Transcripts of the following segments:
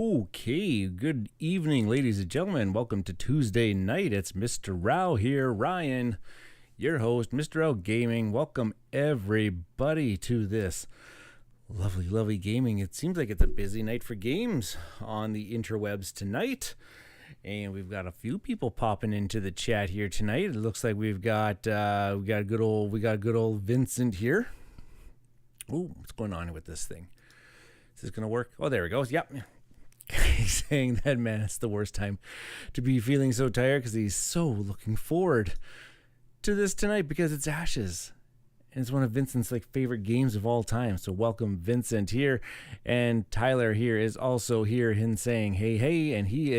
Okay, good evening, ladies and gentlemen. Welcome to Tuesday night. It's Mr. Rau here, Ryan, your host, Mr. Rau Gaming. Welcome everybody to this lovely gaming. It seems like it's a busy night for games on the interwebs tonight, and we've got a few people popping into the chat here tonight. It looks like we got good old Vincent here. Ooh, what's going on with this thing? Is this gonna work? Oh, there it goes. Yep. He's saying that, man, it's the worst time to be feeling so tired because he's so looking forward to this tonight because it's Ashes. And it's one of Vincent's favorite games of all time. So welcome Vincent here. And Tyler here is also here and saying hey, and he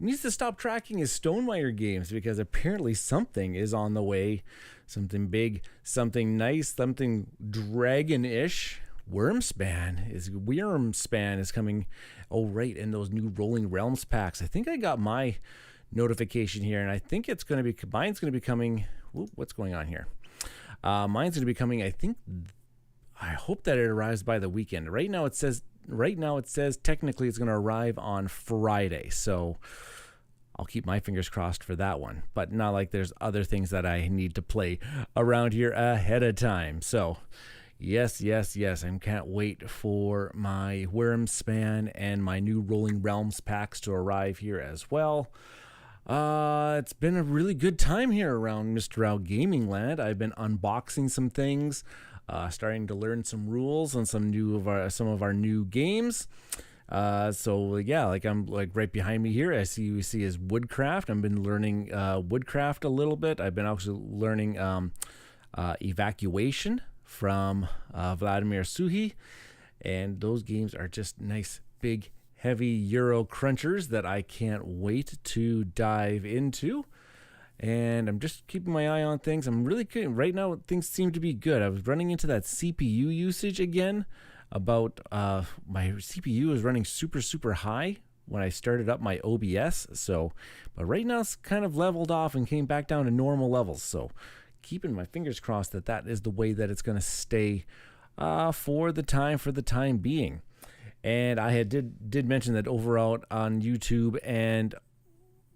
needs to stop tracking his Stonemaier games because apparently something is on the way. Something big, something nice, something dragon-ish. Wyrmspan is coming. Oh, right, and those new Rolling Realms packs. I think I got my notification here, and I think mine's going to be coming. What's going on here? Mine's going to be coming. I hope that it arrives by the weekend. Right now it says technically it's going to arrive on Friday. So I'll keep my fingers crossed for that one. But not like there's other things that I need to play around here ahead of time. So Yes. I can't wait for my Wyrmspan and my new Rolling Realms packs to arrive here as well. It's been a really good time here around Mr. Rau Gaming Land. I've been unboxing some things, starting to learn some rules on some of our new games. I'm right behind me here. You see is Woodcraft. I've been learning Woodcraft a little bit. I've been also learning Evacuation from Vladimir Suhi, and those games are just nice, big, heavy Euro crunchers that I can't wait to dive into. And I'm just keeping my eye on things. I'm really good right now. Things seem to be good. I was running into that CPU usage again. About my CPU is running super high when I started up my OBS. But right now it's kind of leveled off and came back down to normal levels. So keeping my fingers crossed that is the way that it's going to stay for the time being. And I did mention that overall on YouTube, and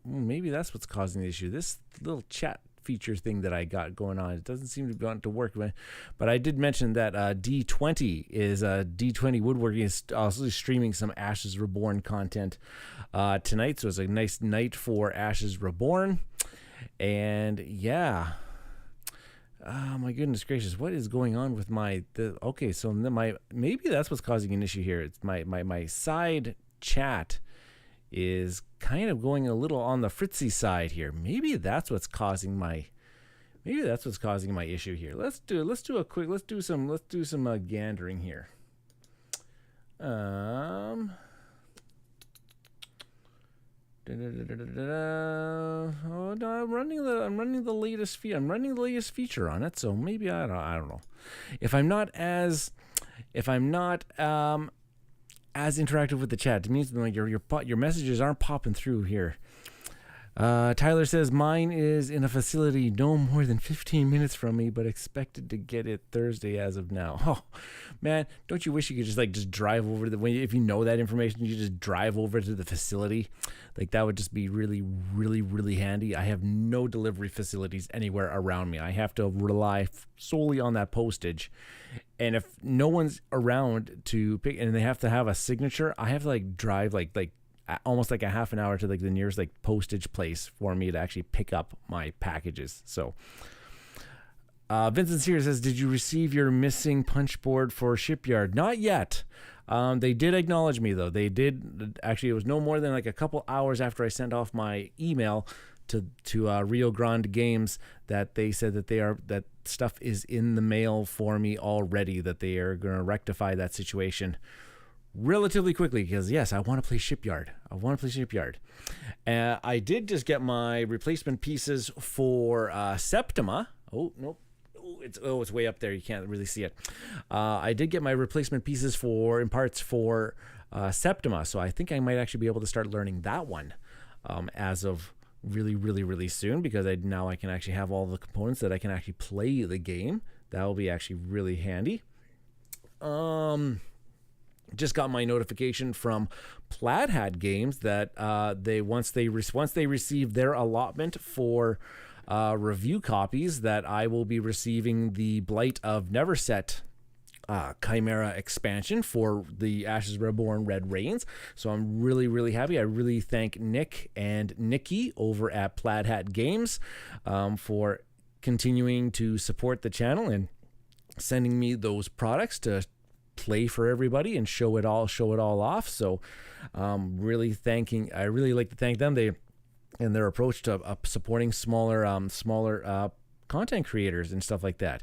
maybe that's what's causing the issue. This little chat feature thing that I got going on, it doesn't seem to be want to work. But I did mention that D20 Woodworking is also streaming some Ashes Reborn content tonight. So it's a nice night for Ashes Reborn. And yeah. Oh my goodness gracious! What is going on with maybe that's what's causing an issue here. It's my side chat is kind of going a little on the fritzy side here. Maybe that's what's causing my issue here. Let's do some gandering here. Oh no, I'm running the latest feature. I'm running the latest feature on it, so maybe I don't know. If I'm not as interactive with the chat, it means like your messages aren't popping through here. Tyler says mine is in a facility no more than 15 minutes from me, but expected to get it Thursday as of now. Oh man, don't you wish you could just drive over if you know that information, you just drive over to the facility? That would just be really handy. I have no delivery facilities anywhere around me. I have to rely solely on that postage. And if no one's around to pick, and they have to have a signature, I have to drive almost a half an hour to the nearest postage place for me to actually pick up my packages. So Vincent here says, did you receive your missing punch board for Shipyard? Not yet. They did acknowledge me though. They did actually. It was no more than a couple hours after I sent off my email to Rio Grande Games that they said that stuff is in the mail for me already, that they are going to rectify that situation relatively quickly, because yes, I want to play Shipyard. I did just get my replacement pieces for Septima. Oh nope, it's way up there. You can't really see it. I did get my replacement pieces in parts for Septima, so I think I might actually be able to start learning that one as of really soon, because now I can actually have all the components that I can actually play the game. That will be actually really handy. just got my notification from Plaid Hat Games that once they receive their allotment for review copies, that I will be receiving the Blight of Neverset Chimera expansion for the Ashes Reborn Red Rains. So I'm really, really happy. I really thank Nick and Nikki over at Plaid Hat Games for continuing to support the channel and sending me those products to play for everybody and show it all off. So I really like to thank them. And their approach to supporting smaller content creators and stuff like that.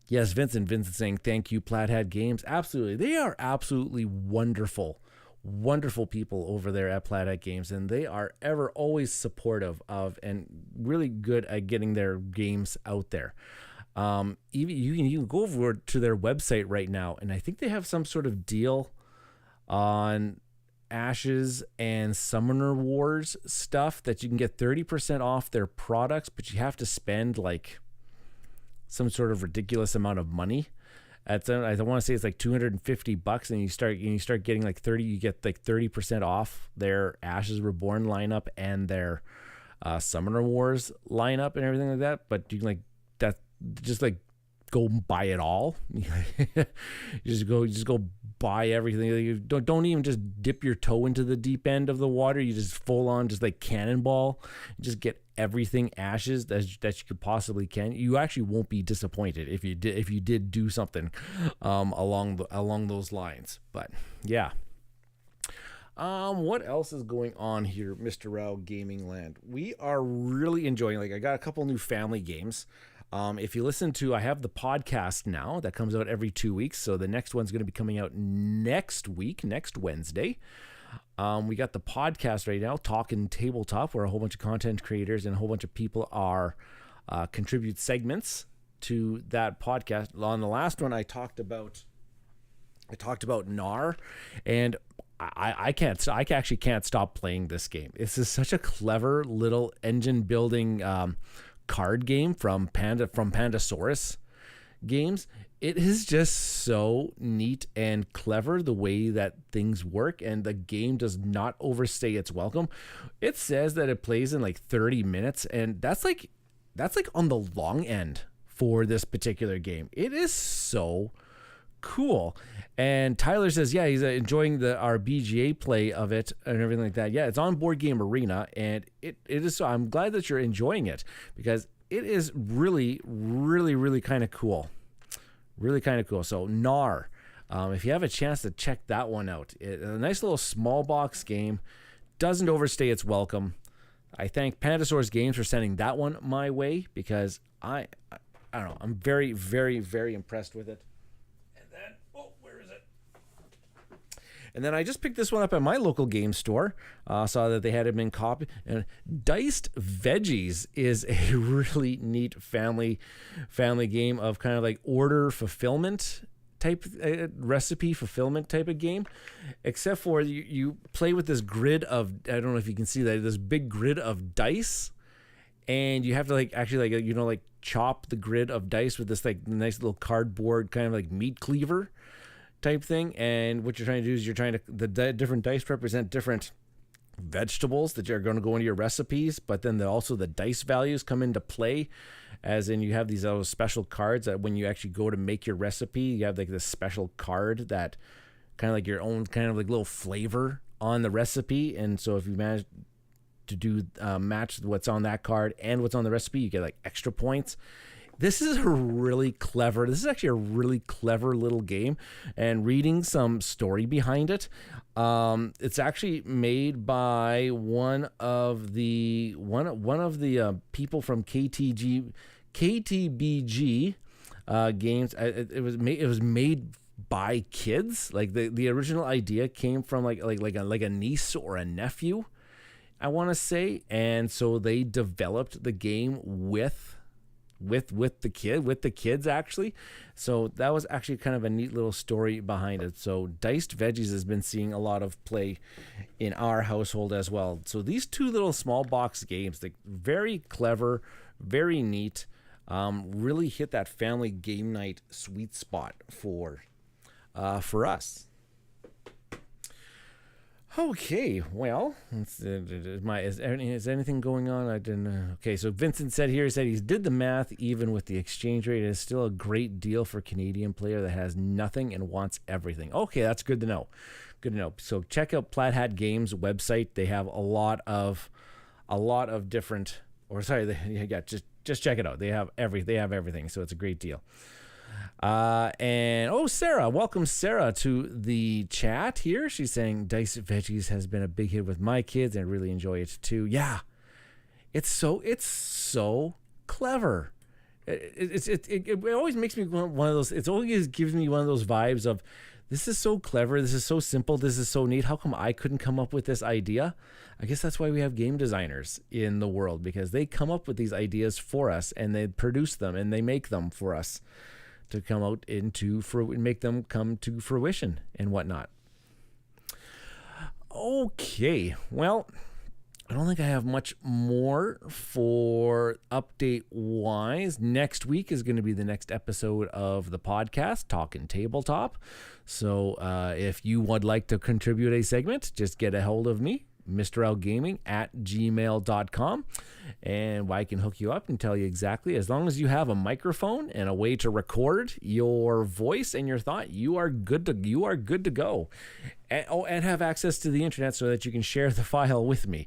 Yes, Vincent saying thank you, Plaid Hat Games. Absolutely. They are absolutely wonderful people over there at Plaid Hat Games, and they are always supportive of and really good at getting their games out there. Even you can go over to their website right now, and I think they have some sort of deal on Ashes and Summoner Wars stuff that you can get 30% off their products, but you have to spend like some sort of ridiculous amount of money. I want to say it's like $250, and you start getting like 30. You get like 30% off their Ashes Reborn lineup and their Summoner Wars lineup and everything like that. But you can like that just like go buy it all. you just go buy everything. You don't even just dip your toe into the deep end of the water. You just full on just like cannonball. Just get everything Ashes that you could possibly can. You actually won't be disappointed if you did do something along those lines. But yeah. What else is going on here, Mr. Rau Gaming Land? We are really enjoying, like, I got a couple new family games. If you listen to, I have the podcast now that comes out every 2 weeks. So the next one's going to be coming out next Wednesday. We got the podcast right now, Talking Tabletop, where a whole bunch of content creators and a whole bunch of people are contribute segments to that podcast. On the last one, I talked about NAR, and I actually can't stop playing this game. This is such a clever little engine building card game from Pandasaurus Games. It is just so neat and clever the way that things work, and the game does not overstay its welcome. It says that it plays in like 30 minutes, and that's like on the long end for this particular game. It is so cool. And Tyler says, yeah, he's enjoying our BGA play of it and everything like that. Yeah, it's on Board Game Arena, and it is. So I'm glad that you're enjoying it, because it is really, really, really kind of cool. Really kind of cool. So NAR, if you have a chance to check that one out, a nice little small box game, doesn't overstay its welcome. I thank Pandasaurus Games for sending that one my way, because I don't know, I'm very, very, very impressed with it. And then I just picked this one up at my local game store. Saw that they had it in copy. And Diced Veggies is a really neat family game of kind of like order fulfillment type recipe fulfillment type of game. Except for you play with this grid of, I don't know if you can see that, this big grid of dice. And you have to like chop the grid of dice with this like nice little cardboard kind of like meat cleaver type thing. And what you're trying to do is the different dice represent different vegetables that are going to go into your recipes, but then also the dice values come into play, as in you have these special cards that when you actually go to make your recipe, you have like this special card that kind of like your own kind of like little flavor on the recipe. And so if you manage to do match what's on that card and what's on the recipe, you get like extra points. This is actually a really clever little game, and reading some story behind it, it's actually made by one of the people from KTBG Games. It was made by kids. Like the original idea came from like a niece or a nephew, I want to say, and so they developed the game with the kids actually. So that was actually kind of a neat little story behind it. So Diced Veggies has been seeing a lot of play in our household as well. So these two little small box games, like very clever, very neat, really hit that family game night sweet spot for us. Okay, well, is anything going on? I didn't. Okay, so Vincent said here, he said he did the math. Even with the exchange rate, it is still a great deal for a Canadian player that has nothing and wants everything. Okay, that's good to know. Good to know. So check out Plaid Hat Games website. They have a lot of different. Or sorry, just check it out. They have everything. So it's a great deal. And Sarah, welcome Sarah to the chat here. She's saying Dice Veggies has been a big hit with my kids and I really enjoy it too. Yeah, it's so clever. It always makes me one of those. It always gives me one of those vibes of, this is so clever. This is so simple. This is so neat. How come I couldn't come up with this idea? I guess that's why we have game designers in the world, because they come up with these ideas for us and they produce them and they make them for us to come out make them come to fruition and whatnot. Okay, well, I don't think I have much more for update-wise. Next week is going to be the next episode of the podcast, Talking Tabletop. So if you would like to contribute a segment, just get a hold of me, mrlgaming@gmail.com, and I can hook you up and tell you exactly. As long as you have a microphone and a way to record your voice and your thought, you are good to go. And have access to the internet so that you can share the file with me.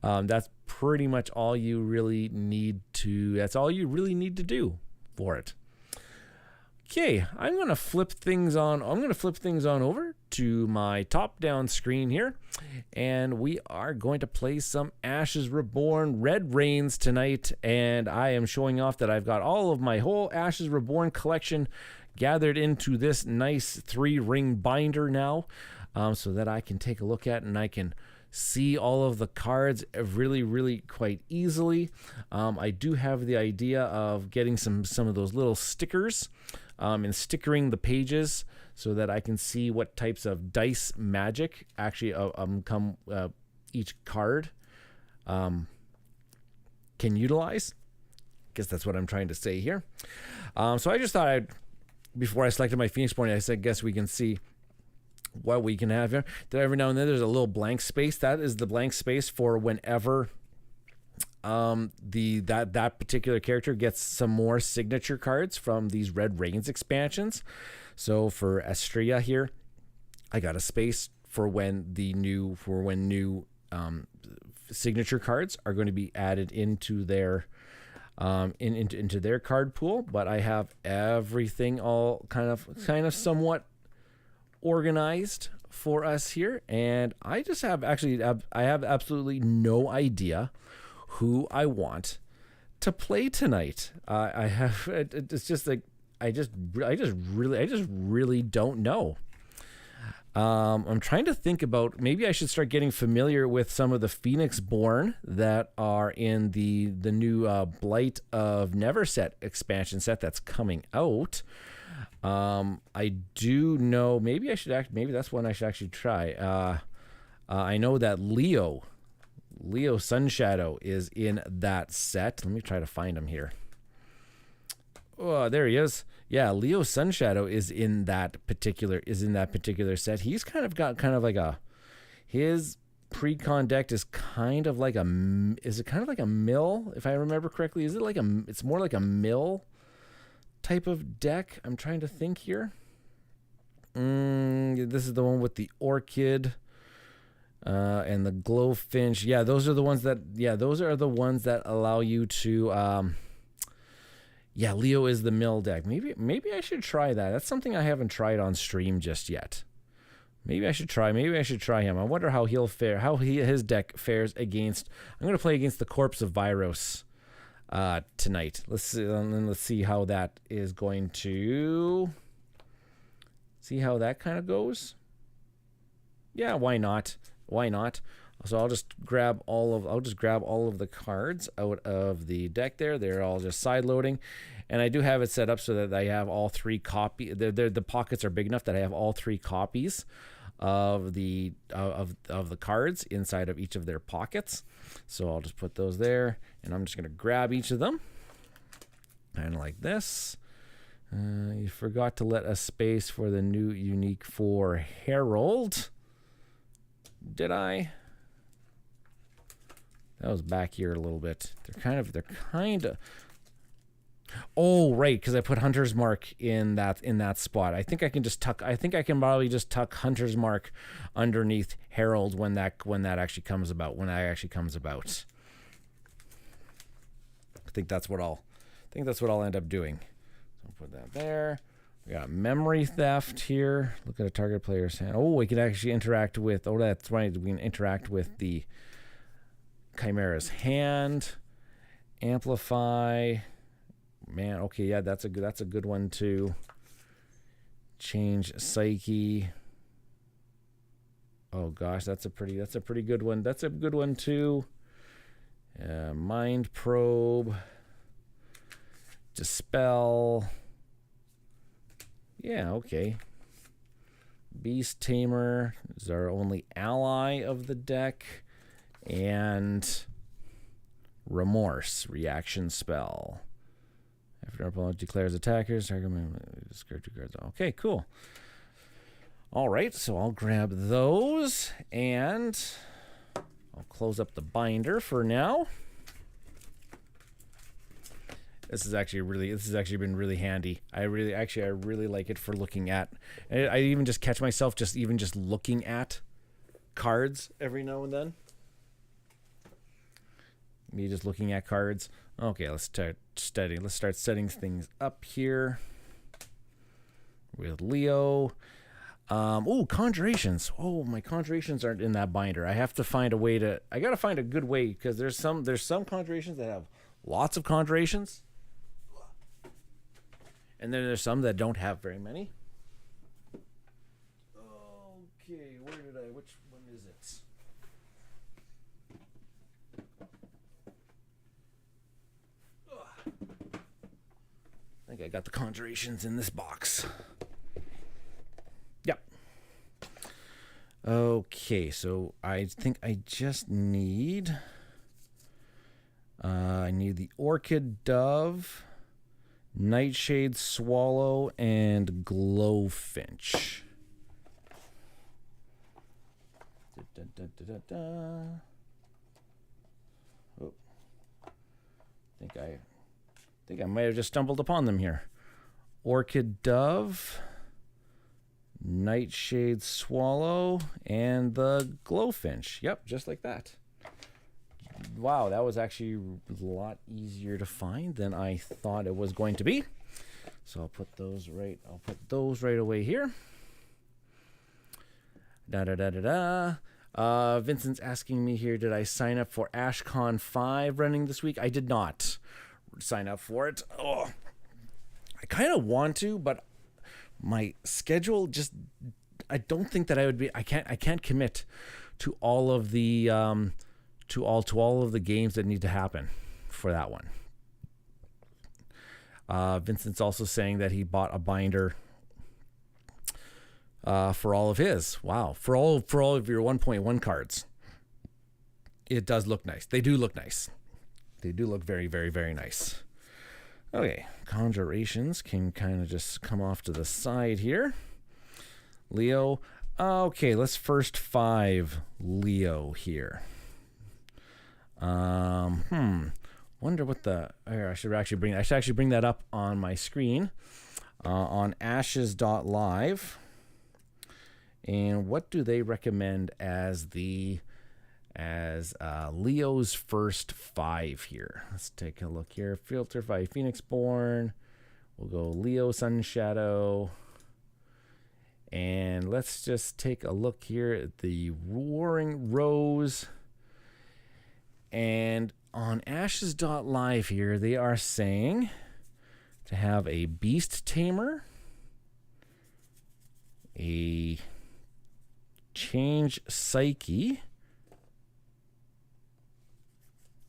That's pretty much all you really need to. That's all you really need to do for it. Okay, I'm going to flip things on. I'm going to flip things on over to my top-down screen here, and we are going to play some Ashes Reborn Red Rains tonight. And I am showing off that I've got all of my whole Ashes Reborn collection gathered into this nice 3-ring binder now, so that I can take a look at and I can see all of the cards really quite easily. I do have the idea of getting some of those little stickers and stickering the pages so that I can see what types of dice magic actually come each card can utilize. I guess that's what I'm trying to say here. So I just thought before I selected my Pheonixborn, I said, guess we can see what we can have here. Every now and then there's a little blank space. That is the blank space for whenever that particular character gets some more signature cards from these Red Rains expansions. So for Astria here, I got a space for when new signature cards are going to be added into their into their card pool. But I have everything all kind of somewhat organized for us here, and I just have I have absolutely no idea who I want to play tonight. It's just like I just really don't know. I'm trying to think about, maybe I should start getting familiar with some of the Pheonixborn that are in the new Blight of Neverset expansion set that's coming out. I do know, maybe that's one I should actually try. I know that Leo Sunshadow is in that set. Let me try to find him here. Oh, there he is. Yeah, Leo Sunshadow is in that particular set. He's kind of got his pre-con deck is kind of like a mill, if I remember correctly. Is it it's more like a mill type of deck? I'm trying to think here. This is the one with the orchid and the glowfinch. Yeah, those are the ones that allow you to Leo is the mill deck. Maybe I should try that. That's something I haven't tried on stream just yet. Maybe I should try him. I wonder how he'll fare, his deck fares against. I'm going to play against the Corpse of Viros tonight. Let's see how that is going to. See how that kind of goes. Yeah, why not? So I'll just grab all of the cards out of the deck there. They're all just side loading. And I do have it set up so that I have all 3 copies. The pockets are big enough that I have all 3 copies of the cards inside of each of their pockets. So I'll just put those there, and I'm just going to grab each of them, kind of like this. You forgot to let a space for the new unique 4 Herald. Did I? That was back here a little bit. They're kind of. Oh, right, because I put Hunter's Mark in that spot. I think I can just tuck. I think I can probably just tuck Hunter's Mark underneath Herald when that actually comes about. When that actually comes about. I think that's what I'll end up doing. So I'll put that there. We got memory theft here. Look at a target player's hand. Oh, we can actually interact with. Oh, that's right. We can interact with the Chimera's hand. Amplify. Man, okay, yeah, that's a good one too. Change psyche. Oh gosh, that's a pretty good one. That's a good one too. Mind probe. Dispel. Yeah, okay. Beast Tamer is our only ally of the deck. And Remorse, reaction spell. After our opponent declares attackers, discard 2 cards. Okay, cool. All right, so I'll grab those and I'll close up the binder for now. This has actually been really handy. I really like it for looking at. I even just catch myself just looking at cards every now and then. Me just looking at cards. Okay, let's start setting things up here with Leo. Oh, conjurations. Oh, my conjurations aren't in that binder. I have to find a way to. I gotta find a good way because there's some conjurations that have lots of conjurations, and then there's some that don't have very many. Okay, which one is it? I think I got the conjurations in this box. Yep. Okay, so I think I just need... I need the Orchid Dove, Nightshade Swallow, and Glowfinch. Oh. I think I might have just stumbled upon them here. Orchid Dove, Nightshade Swallow, and the Glowfinch. Yep, just like that. Wow, that was actually a lot easier to find than I thought it was going to be. So I'll put those right away here. Vincent's asking me here, did I sign up for AshCon 5 running this week? I did not sign up for it. Oh, I kind of want to, but my schedule just, I don't think that I would be, I can't commit to all of the to all of the games that need to happen for that one. Vincent's also saying that he bought a binder for all of his. Wow, for all of your 1.1 cards. It does look nice. They do look nice. They do look very, very, very nice. Okay, conjurations can kind of just come off to the side here. Leo. Okay, let's first 5 Leo here. Wonder what the... I should actually bring that up on my screen on ashes.live. And what do they recommend as Leo's first 5 here? Let's take a look here. Filter by Pheonixborn. We'll go Leo Sunshadow. And let's just take a look here at the Roaring Rose. And on ashes.live here, they are saying to have a Beast Tamer, a Change Psyche,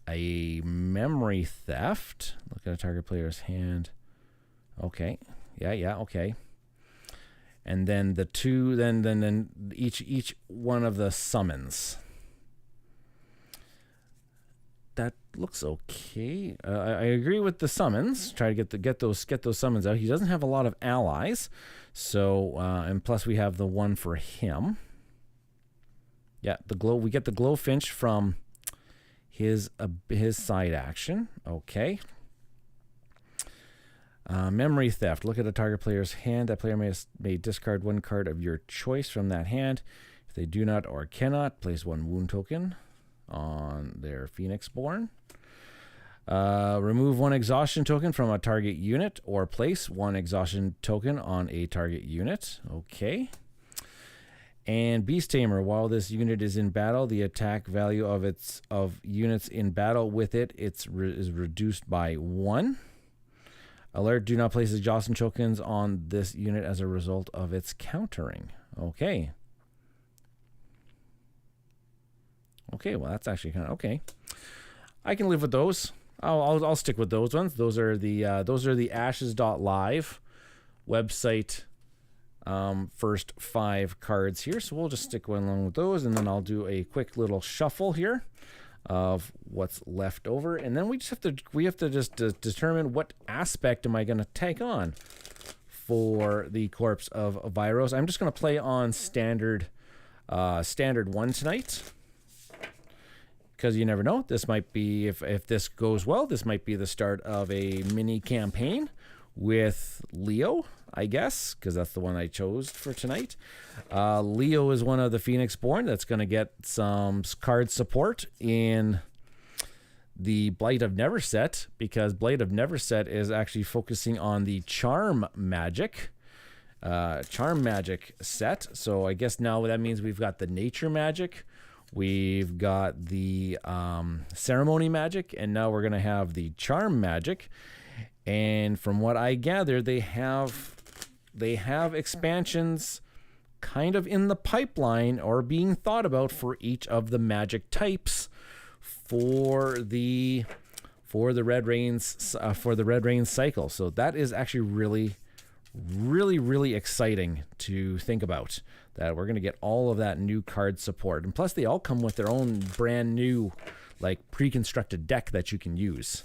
a Memory Theft. Look at a target player's hand. Okay. Yeah, okay. And then the 2, then each one of the summons. That looks okay. I agree with the summons. Try to get those summons out. He doesn't have a lot of allies, so and plus we have the one for him. Yeah, the glow. We get the Glowfinch from his side action. Okay. Memory theft. Look at a target player's hand. That player may discard one card of your choice from that hand. If they do not or cannot, place one wound token on their Pheonixborn. Remove one exhaustion token from a target unit, or place one exhaustion token on a target unit. Okay. And Beast Tamer. While this unit is in battle, the attack value of units in battle with it is reduced by 1. Alert, do not place exhaustion tokens on this unit as a result of its countering. Okay. Okay, well that's actually kind of okay. I can live with those. I'll stick with those ones. Those are the ashes.live website first 5 cards here. So we'll just stick along with those, and then I'll do a quick little shuffle here of what's left over, and then we have to just determine what aspect am I going to take on for the Corpse of Viros. I'm just going to play on standard 1 tonight, because you never know. This might be, if this goes well, this might be the start of a mini campaign with Leo, I guess, because that's the one I chose for tonight. Leo is one of the Pheonixborn that's going to get some card support in the Blight of Neverset, because Blight of Neverset is actually focusing on the charm magic set. So I guess now that means we've got the nature magic, we've got the ceremony magic, and now we're going to have the charm magic. And from what I gather, they have expansions kind of in the pipeline or being thought about for each of the magic types for the Red Rains cycle. So that is actually really exciting to think about, that we're going to get all of that new card support. And plus they all come with their own brand new like pre-constructed deck that you can use,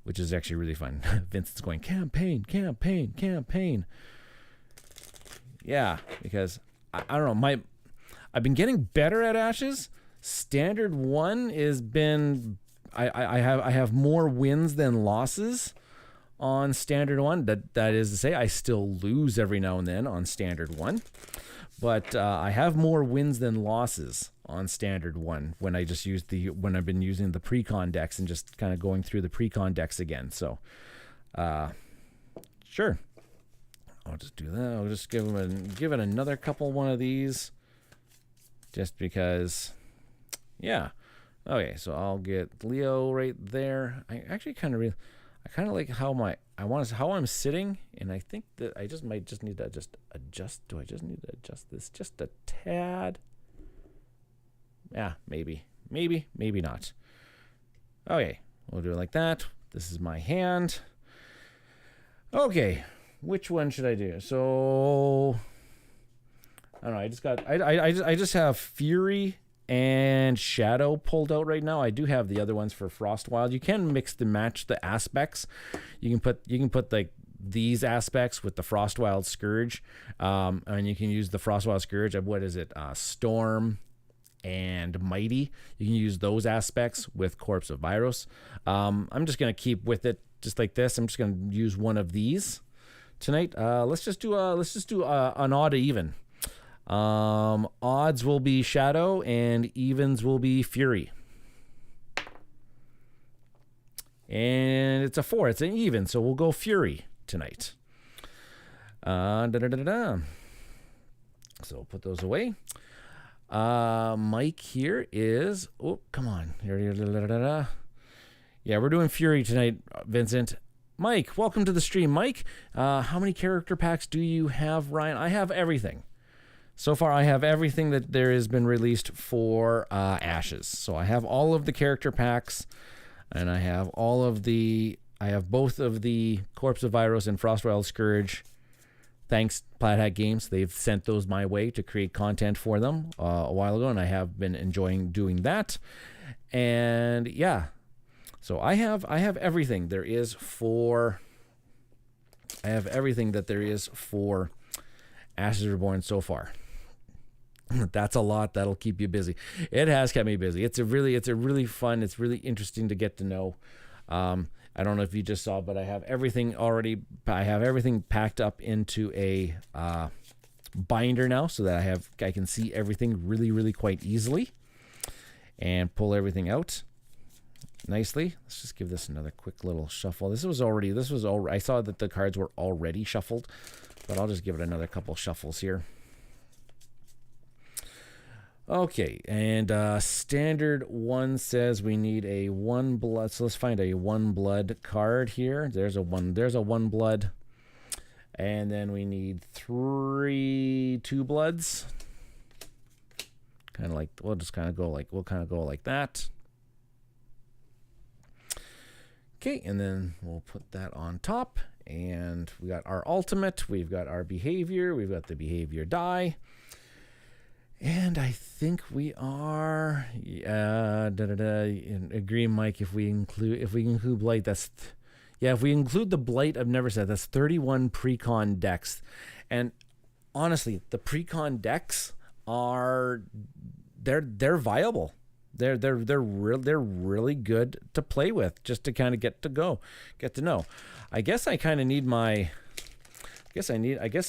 which is actually really fun. Vincent's going, campaign. Yeah, because I don't know, I've been getting better at Ashes. Standard 1 has been, I have more wins than losses on Standard 1. That is to say, I still lose every now and then on Standard 1, but I have more wins than losses on Standard 1 when I've been using the pre-con decks and just kind of going through the pre-con decks again. So sure, I'll just do that. I'll just give it another couple one of these, just because. Yeah. Okay, so I'll get Leo right there. I actually kind of like how I'm sitting, and I think that I might need to adjust. Do I just need to adjust this just a tad? Yeah, maybe not. Okay, we'll do it like that. This is my hand. Okay, which one should I do? So I don't know. I just have Fury and Shadow pulled out right now. I do have the other ones for Frostwild. You can mix and match the aspects. You can put like these aspects with the Frostwild Scourge, and you can use the Frostwild Scourge of Storm and Mighty. You can use those aspects with Corpse of Viros. I'm just gonna keep with it just like this. I'm just gonna use one of these tonight. Let's just do an odd even. Odds will be Shadow and evens will be Fury. And it's a 4. It's an even, so we'll go Fury tonight. So we'll put those away. Mike here is... Oh, come on. Yeah, we're doing Fury tonight, Vincent. Mike, welcome to the stream. Mike, how many character packs do you have, Ryan? I have everything. So far, I have everything that there has been released for Ashes. So I have all of the character packs, and I have both of the Corpse of Viros and Frostwild Scourge. Thanks, Plaid Hat Games. They've sent those my way to create content for them a while ago, and I have been enjoying doing that. And yeah, so I have everything there is for. I have everything that there is for Ashes Reborn so far. That's a lot. That'll keep you busy. It has kept me busy. It's a really fun. It's really interesting to get to know. I don't know if you just saw, but I have everything already. I have everything packed up into a binder now, so that I can see everything really quite easily, and pull everything out nicely. Let's just give this another quick little shuffle. This was already. I saw that the cards were already shuffled, but I'll just give it another couple shuffles here. Okay, and standard one says we need a 1 blood. So let's find a 1 blood card here. There's a 1 blood. And then we need 3 2 bloods. Kind of like, we'll kind of go like that. Okay, and then we'll put that on top. And we got our ultimate, we've got our behavior, we've got the behavior die. And I think we are agree, Mike, if we include blight, that's if we include the blight, I've never said, that's 31 precon decks. And honestly, the precon decks are they're viable. They're really good to play with, just to kind of get to know. I guess I kind of need my I guess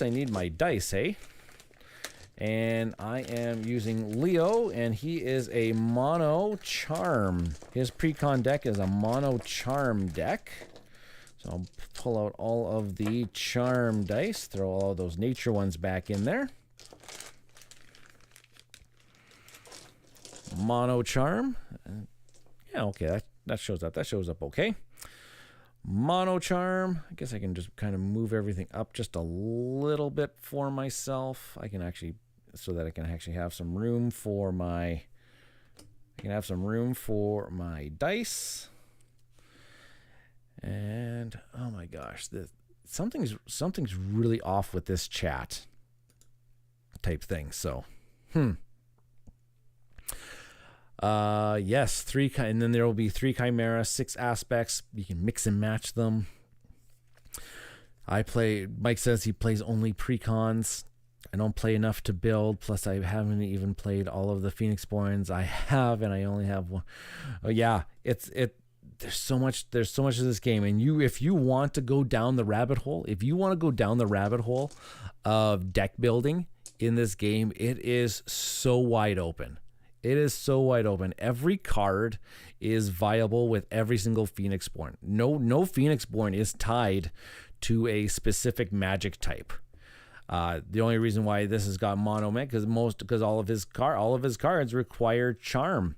I need my dice, hey? And I am using Leo, and he is a mono charm. His precon deck is a mono charm deck. So I'll pull out all of the charm dice, throw all of those nature ones back in there. Mono charm. Yeah, okay, that shows up. That shows up okay. Mono charm. I guess I can just kind of move everything up just a little bit for myself. I can actually, so that I can actually have some room for my, dice. And oh my gosh, something's really off with this chat type thing. So, yes, and then there will be 3 chimeras, 6 aspects. You can mix and match them. Mike says he plays only precons. I don't play enough to build. Plus, I haven't even played all of the Pheonixborns. I have, and I only have one. Oh yeah, there's so much of this game, and if you want to go down the rabbit hole, of deck building in this game, it is so wide open. It is so wide open. Every card is viable with every single Pheonixborn. No Pheonixborn is tied to a specific magic type. The only reason why this has got mono because all of his cards require charm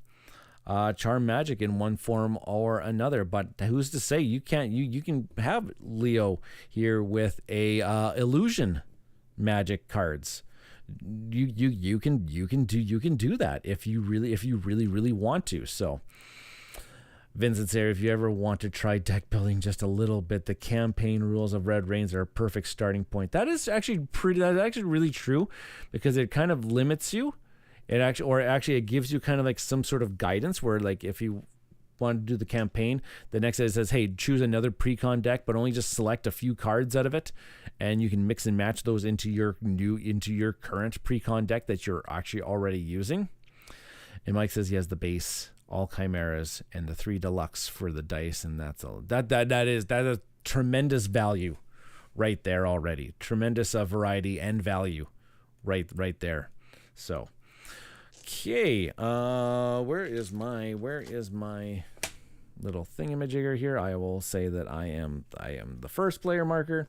magic in one form or another. But who's to say you can have Leo here with a illusion magic cards. You can do that if you really want to. So Vincent's there. If you ever want to try deck building just a little bit, the campaign rules of Red Rains are a perfect starting point. That's actually really true, because it kind of limits you. It gives you kind of like some sort of guidance where, like, if you want to do the campaign, the next day it says, hey, choose another precon deck, but only just select a few cards out of it, and you can mix and match those into your current precon deck that you're actually already using. And Mike says he has the base, all chimeras, and the 3 deluxe for the dice, and that is tremendous value right there already. Tremendous variety and value right there. So okay, where is my little thingamajigger here? I will say that I am the first player marker.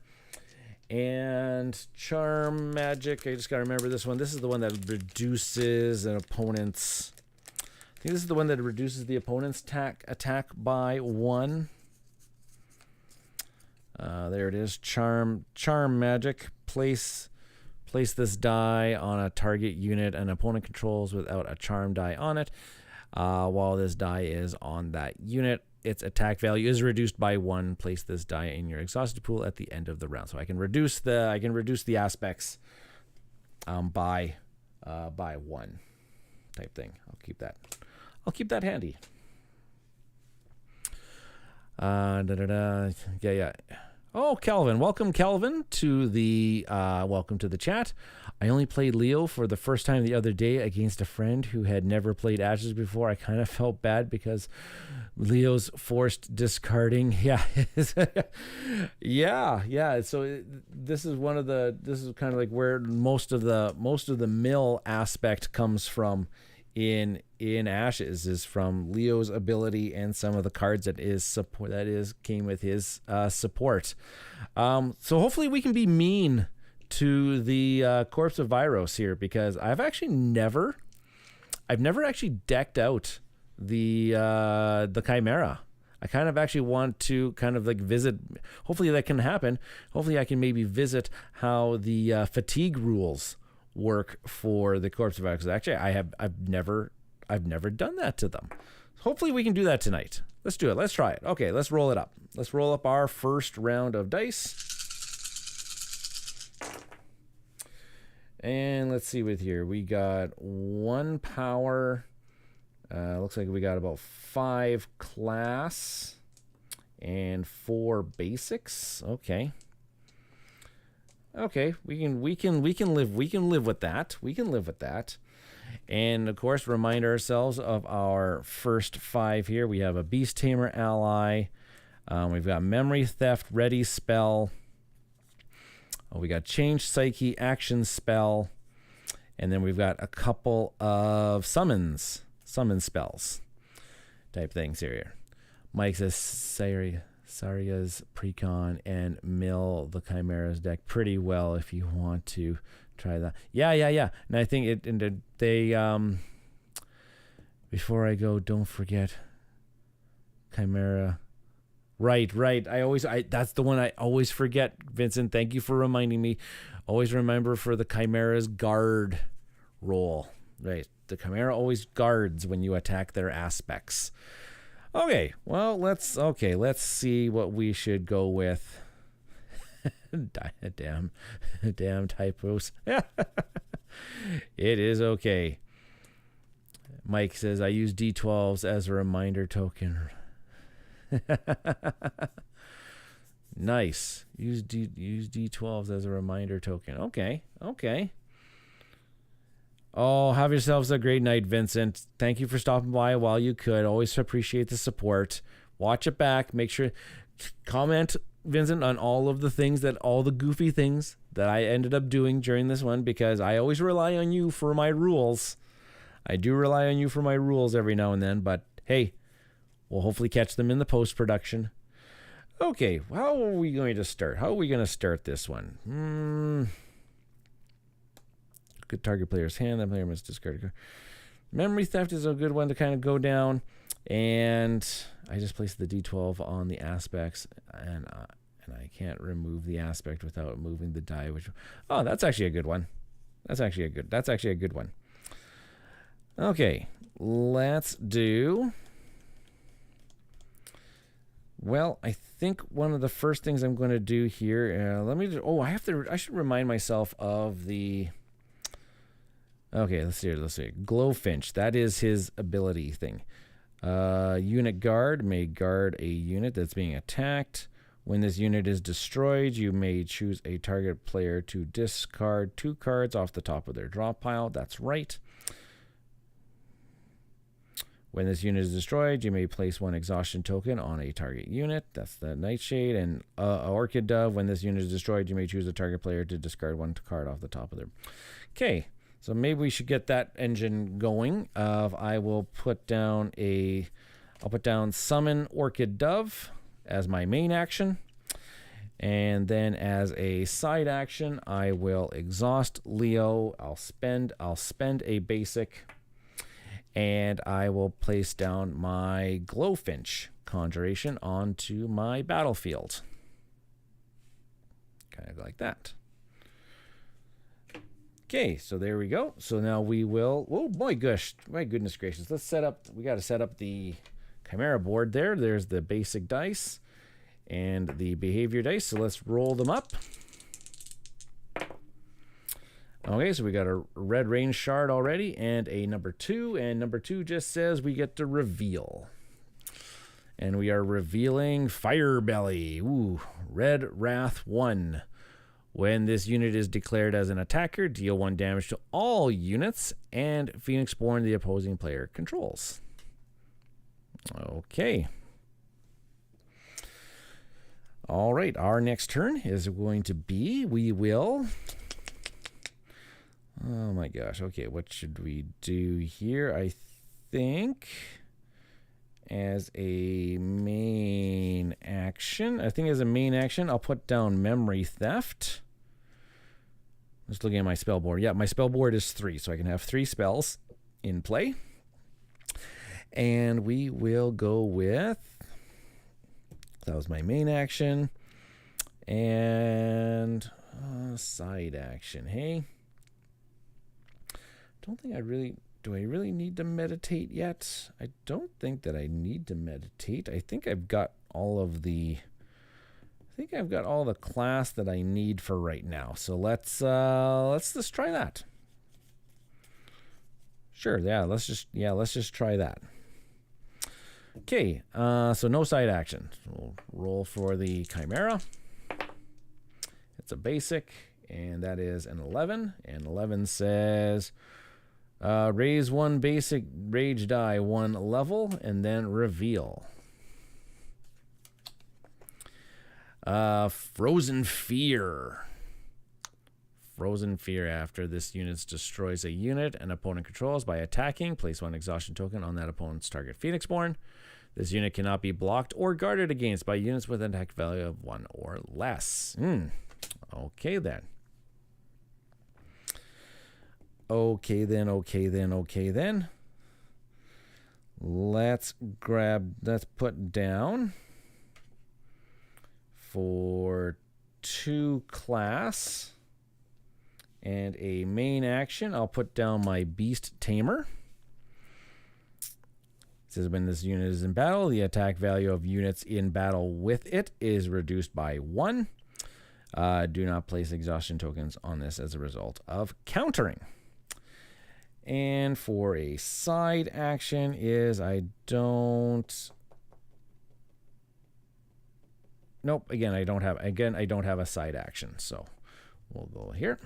And charm magic, I just gotta remember this one. This is the one that reduces an opponent's, I think this is the one that reduces the opponent's attack by 1. There it is. Charm magic. Place this die on a target unit an opponent controls without a charm die on it. While this die is on that unit, its attack value is reduced by 1. Place this die in your exhausted pool at the end of the round. So I can reduce the aspects by 1 type thing. I'll keep that handy. Yeah. Oh, Kelvin. Welcome, Kelvin, to the chat. I only played Leo for the first time the other day against a friend who had never played Ashes before. I kind of felt bad because Leo's forced discarding. Yeah. yeah. So this is kind of like where most of the mill aspect comes from in Ashes, is from Leo's ability and some of the cards that came with his support. So hopefully we can be mean to the Corpse of Viros here, because I've never actually decked out the Chimera. I kind of actually want to kind of like visit. Hopefully that can happen. Hopefully I can maybe visit how the fatigue rules work for the Corpse of Viros. Actually, I've never done that to them. Hopefully we can do that tonight. Let's do it. Let's try it. Okay, let's roll it up. Let's roll up our first round of dice. And let's see with here. We got 1 power. Looks like we got about 5 class and 4 basics. Okay. Okay, we can live with that. We can live with that. And of course, remind ourselves of our first 5 here. We have a Beast Tamer ally. We've got Memory Theft ready spell. We got Change Psyche action spell. And then we've got a couple of summon spells type things here. Mike says Saria's Precon and mill the Chimera's deck pretty well if you want to try that. Yeah. And I think they before I go, don't forget Chimera. Right. That's the one I always forget, Vincent. Thank you for reminding me. Always remember for the Chimera's guard roll. Right. The Chimera always guards when you attack their aspects. Okay, well, let's see what we should go with. Damn typos. It is okay. Mike says, I use D12s as a reminder token. Nice. Use D12s as a reminder token. Okay. Oh, have yourselves a great night, Vincent. Thank you for stopping by while you could. Always appreciate the support. Watch it back. Make sure comment, Vincent, on all the goofy things that I ended up doing during this one, because I always rely on you for my rules. I do rely on you for my rules every now and then, but hey, we'll hopefully catch them in the post-production. Okay, how are we going to start? How are we going to start this one? Good target player's hand. That player must discard a card. Memory Theft is a good one to kind of go down. And I just placed the D12 on the aspects, and I can't remove the aspect without moving the die. That's actually a good one. That's actually a good one. Okay, let's do. Well, I think one of the first things I'm going to do here. I should remind myself of the. Okay, let's see. Glowfinch, that is his ability thing. Unit guard may guard a unit that's being attacked. When this unit is destroyed, you may choose a target player to discard 2 cards off the top of their draw pile. That's right. When this unit is destroyed, you may place 1 exhaustion token on a target unit. That's the Nightshade. And Orchid Dove, when this unit is destroyed, you may choose a target player to discard 1 card off the top of their. Okay. So maybe we should get that engine going. I will put down Summon Orchid Dove as my main action. And then as a side action, I will exhaust Leo. I'll spend a basic, and I will place down my Glowfinch Conjuration onto my battlefield. Kind of like that. Okay, so there we go. So now we will. Oh my goodness gracious! Let's set up. We got to set up the Chimera board there. There's the basic dice and the behavior dice. So let's roll them up. Okay, so we got a red rain shard already and a number 2. And number 2 just says we get to reveal. And we are revealing Firebelly. Ooh, Red Wrath 1. When this unit is declared as an attacker, deal 1 damage to all units and Pheonixborn the opposing player controls. Okay. All right, our next turn is going to be, we will... Oh my gosh, okay, what should we do here? I think as a main action, I'll put down Memory Theft. Just looking at my spell board. Yeah, my spell board is 3, so I can have 3 spells in play. And we will go with, that was my main action, and side action, hey? Don't think do I really need to meditate yet? I don't think that I need to meditate. I think I've got all the class that I need for right now. So let's just try that. Sure, yeah, let's just try that. Okay, so no side action. We'll roll for the Chimera. It's a basic, and that is an 11. And 11 says raise 1 basic rage die 1 level, and then reveal. Frozen Fear. Frozen Fear. After this unit destroys a unit an opponent controls by attacking, place 1 exhaustion token on that opponent's target Pheonixborn. This unit cannot be blocked or guarded against by units with an attack value of 1 or less. Okay then. Okay then. Let's put down for 2 class and a main action. I'll put down my Beast Tamer. It says when this unit is in battle, the attack value of units in battle with it is reduced by 1. Do not place exhaustion tokens on this as a result of countering. And for a side action is Nope, I don't have a side action, so we'll go here.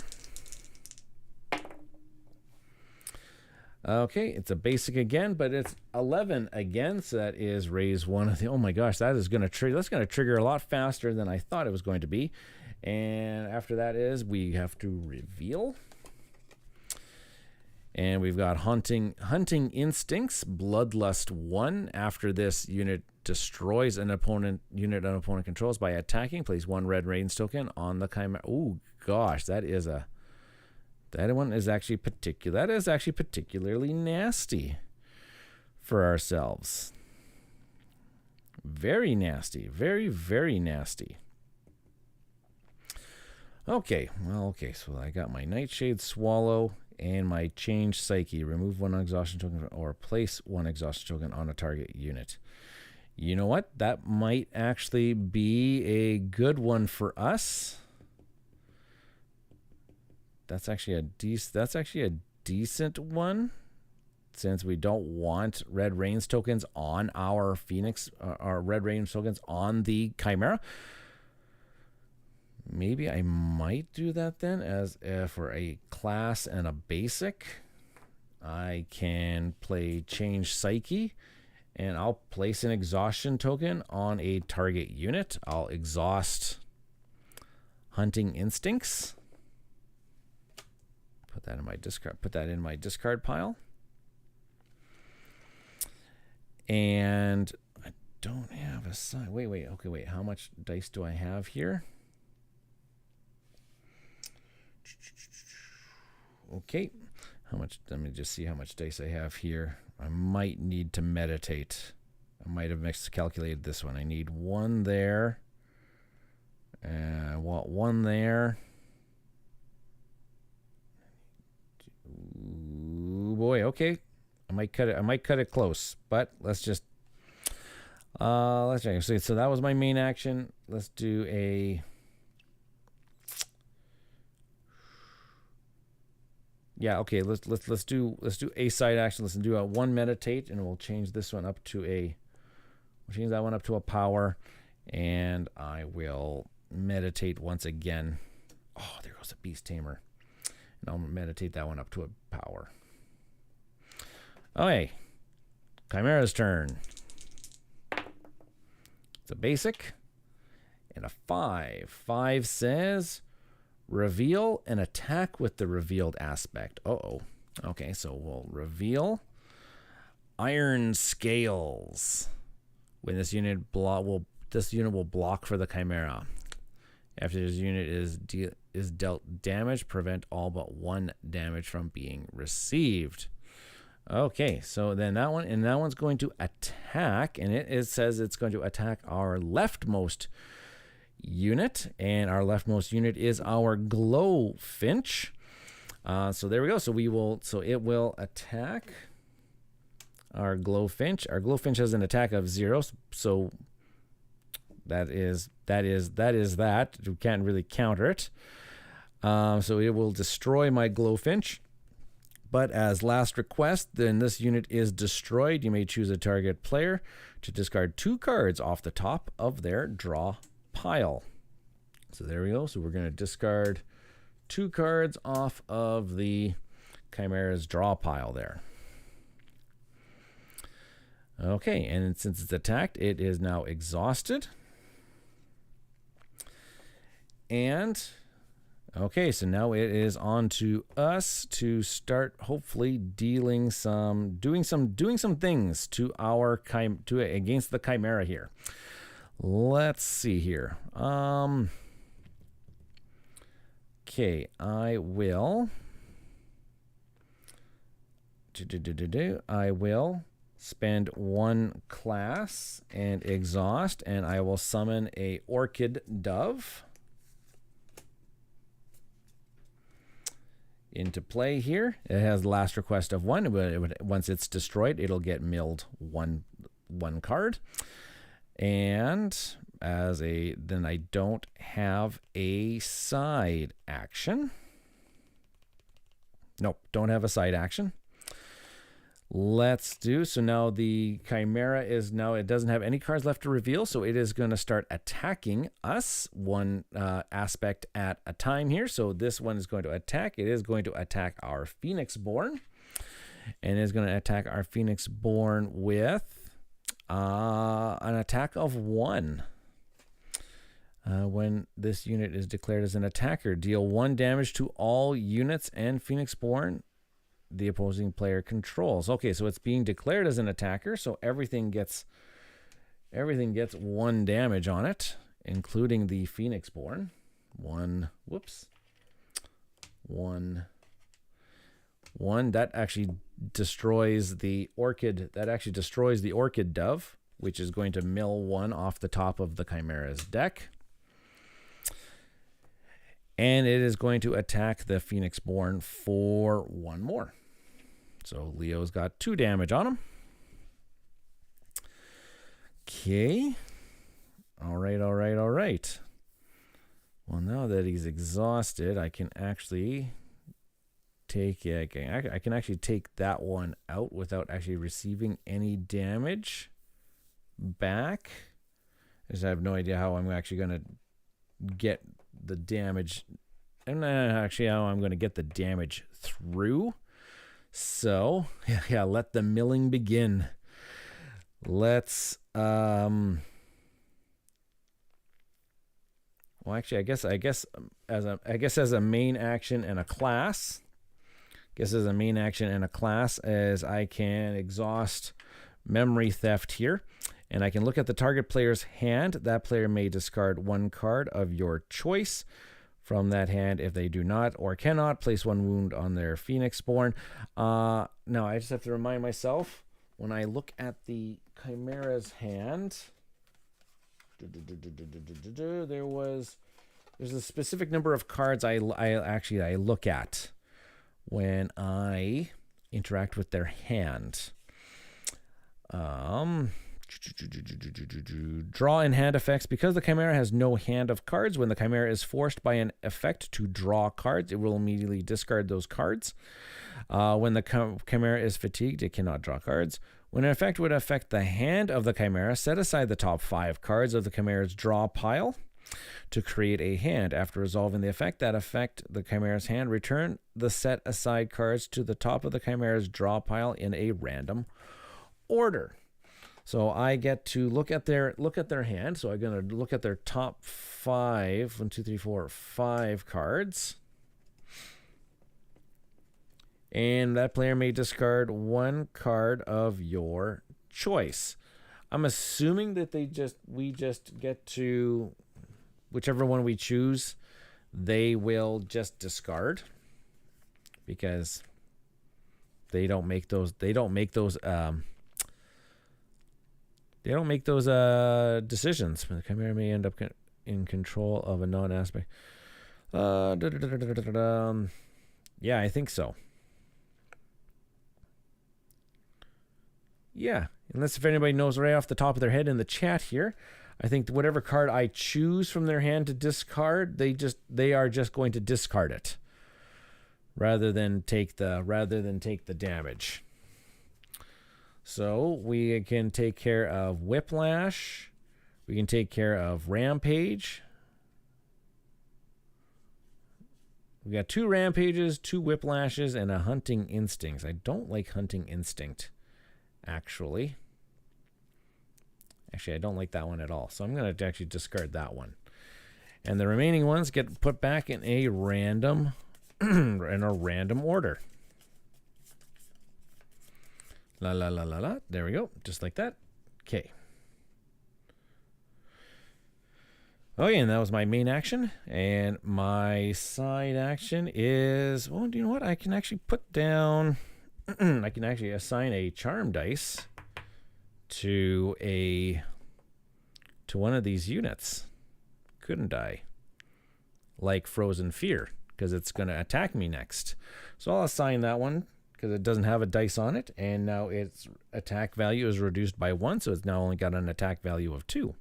Okay, it's a basic again, but it's 11 again, so that is raise 1 of the... Oh my gosh, that's going to trigger a lot faster than I thought it was going to be. And after that is we have to reveal. And we've got Hunting Instincts, Bloodlust 1. After this unit destroys an opponent controls by attacking, place 1 red range token on the Chimera. Oh gosh, that is actually particularly nasty for ourselves. Very nasty. Very, very nasty. Okay, so I got my Nightshade Swallow and my Change Psyche. Remove 1 exhaustion token or place 1 exhaustion token on a target unit. You know what? That might actually be a good one for us. That's actually a decent one, since we don't want red range tokens on our Phoenix, our red range tokens on the Chimera. Maybe I might do that then, as for a class and a basic. I can play Change Psyche, and I'll place an exhaustion token on a target unit. I'll exhaust Hunting Instincts. Put that in my discard pile. And I don't have a sign. Wait. How much dice do I have here? Okay. Let me just see how much dice I have here. I might need to meditate. I might have miscalculated this one. I need 1 there. I want 1 there. Ooh, boy, okay. I might cut it close, but let's check. So that was my main action. Let's do a... Yeah, okay, let's do a side action. Let's do a 1 meditate, and we'll change this one up to a change that one up to a power, and I will meditate once again. Oh, there goes the Beast Tamer. And I'll meditate that one up to a power. Okay. Chimera's turn. It's a basic and a 5. 5 says reveal and attack with the revealed aspect. Uh-oh. Okay, so we'll reveal Iron Scales. When this unit will block for the Chimera. After this unit is dealt damage, prevent all but 1 damage from being received. Okay, so then that one's going to attack, and it says it's going to attack our leftmost unit, and our leftmost unit is our Glowfinch. So there we go. So it will attack our Glowfinch. Our Glowfinch has an attack of 0, so that is that. You can't really counter it. So it will destroy my Glowfinch. But as last request, then this unit is destroyed. You may choose a target player to discard 2 cards off the top of their draw pile. So there we go. So we're going to discard 2 cards off of the Chimera's draw pile there. Okay, and since it's attacked, it is now exhausted. And okay, so now it is on to us to start hopefully doing some things to our against the Chimera here. Let's see here. Okay, I will spend 1 class and exhaust, and I will summon a Orchid Dove into play here. It has the last request of 1, but once it's destroyed, it'll get milled one card. And then I don't have a side action. Nope, don't have a side action. So now the Chimera it doesn't have any cards left to reveal, so it is going to start attacking us 1 aspect at a time here. So this one is going to attack. It is going to attack our Pheonixborn, and is going to attack our Pheonixborn with an attack of 1. When this unit is declared as an attacker, deal 1 damage to all units and Pheonixborn the opposing player controls. Okay, so it's being declared as an attacker, so everything gets 1 damage on it, including the Pheonixborn. 1 that actually destroys the Orchid. That actually destroys the Orchid Dove, which is going to mill 1 off the top of the Chimera's deck. And it is going to attack the Pheonixborn for 1 more. So Leo's got 2 damage on him. Okay. All right. Well, now that he's exhausted, I can actually take that one out without actually receiving any damage back. Because I have no idea how I'm actually going to get the damage. And actually how I'm going to get the damage through. So, yeah, let the milling begin. Let's well, actually, I guess as a main action and a class, as I can exhaust Memory Theft here, and I can look at the target player's hand. That player may discard 1 card of your choice from that hand. If they do not or cannot, place 1 wound on their Pheonixborn. Now I just have to remind myself, when I look at the Chimera's hand, there's a specific number of cards I look at when I interact with their hand. Draw and hand effects. Because the Chimera has no hand of cards, when the Chimera is forced by an effect to draw cards, it will immediately discard those cards. When the Chimera is fatigued, it cannot draw cards. When an effect would affect the hand of the Chimera, set aside the top 5 cards of the Chimera's draw pile to create a hand. After resolving the effect that affect the Chimera's hand, return the set aside cards to the top of the Chimera's draw pile in a random order. So I get to look at their hand. So I'm going to look at their top 5, 1, 2, 3, 4, 5 cards. And that player may discard 1 card of your choice. I'm assuming that we just get to, whichever one we choose, they will just discard, because they don't make those decisions. The Chimera may end up in control of a non-aspect. Yeah, I think so. Yeah, unless if anybody knows right off the top of their head in the chat here, I think whatever card I choose from their hand to discard, they are just going to discard it rather than take the damage. So we can take care of Whiplash. We can take care of Rampage. We got 2 Rampages, 2 Whiplashes, and a Hunting Instincts. I don't like Hunting Instinct, actually. Actually, I don't like that one at all. So I'm going to actually discard that one. And the remaining ones get put back in a random order. La la la la la. There we go. Just like that. Okay. Okay, and that was my main action. And my side action is, well, do you know what? I can actually put down, I can actually assign a charm dice to one of these units. Couldn't I? Like Frozen Fear, because it's going to attack me next. So I'll assign that one because it doesn't have a dice on it, and now its attack value is reduced by 1, so it's now only got an attack value of 2.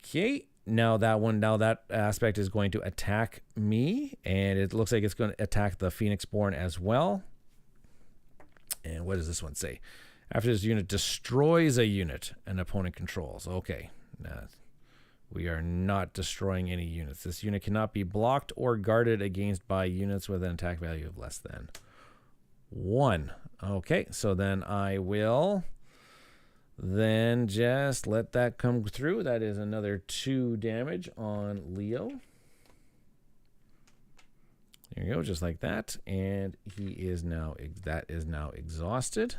Okay, now that aspect is going to attack me, and it looks like it's going to attack the Pheonixborn as well. And what does this one say? After this unit destroys a unit an opponent controls. Okay, we are not destroying any units. This unit cannot be blocked or guarded against by units with an attack value of less than 1. Okay, so then I will then just let that come through. That is another 2 damage on Leo. There you go, just like that. And that is now exhausted.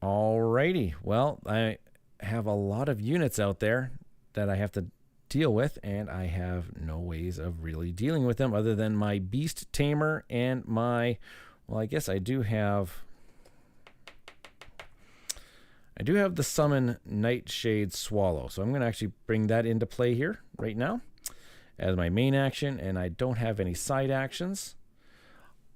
Alrighty, well, I have a lot of units out there that I have to deal with, and I have no ways of really dealing with them other than my Beast Tamer and my, well, I guess I do have the Summon Nightshade Swallow, so I'm going to actually bring that into play here right now as my main action, and I don't have any side actions.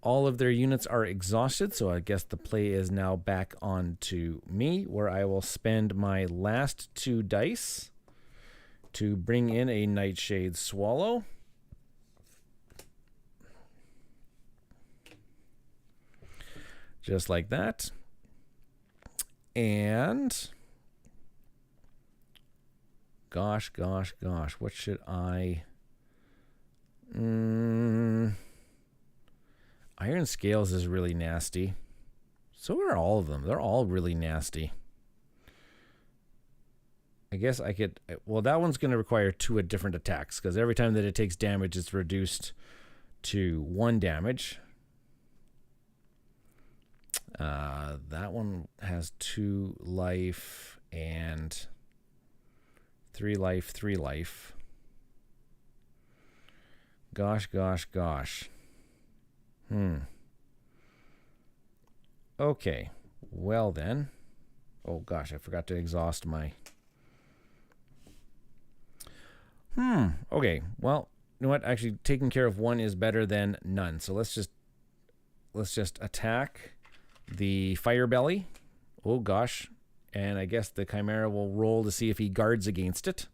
All of their units are exhausted, so I guess the play is now back on to me, where I will spend my last 2 dice to bring in a Nightshade Swallow. Just like that. And gosh, what should I... Iron Scales is really nasty. So are all of them. They're all really nasty. I guess I could... Well, that one's going to require 2 different attacks, because every time that it takes damage, it's reduced to 1 damage. That one has 2 life and 3 life, 3 life. Gosh. Okay. Well then. Oh gosh, I forgot to exhaust my... Okay. Well, you know what? Actually, taking care of 1 is better than none. So let's just attack the Fire Belly. Oh gosh. And I guess the Chimera will roll to see if he guards against it.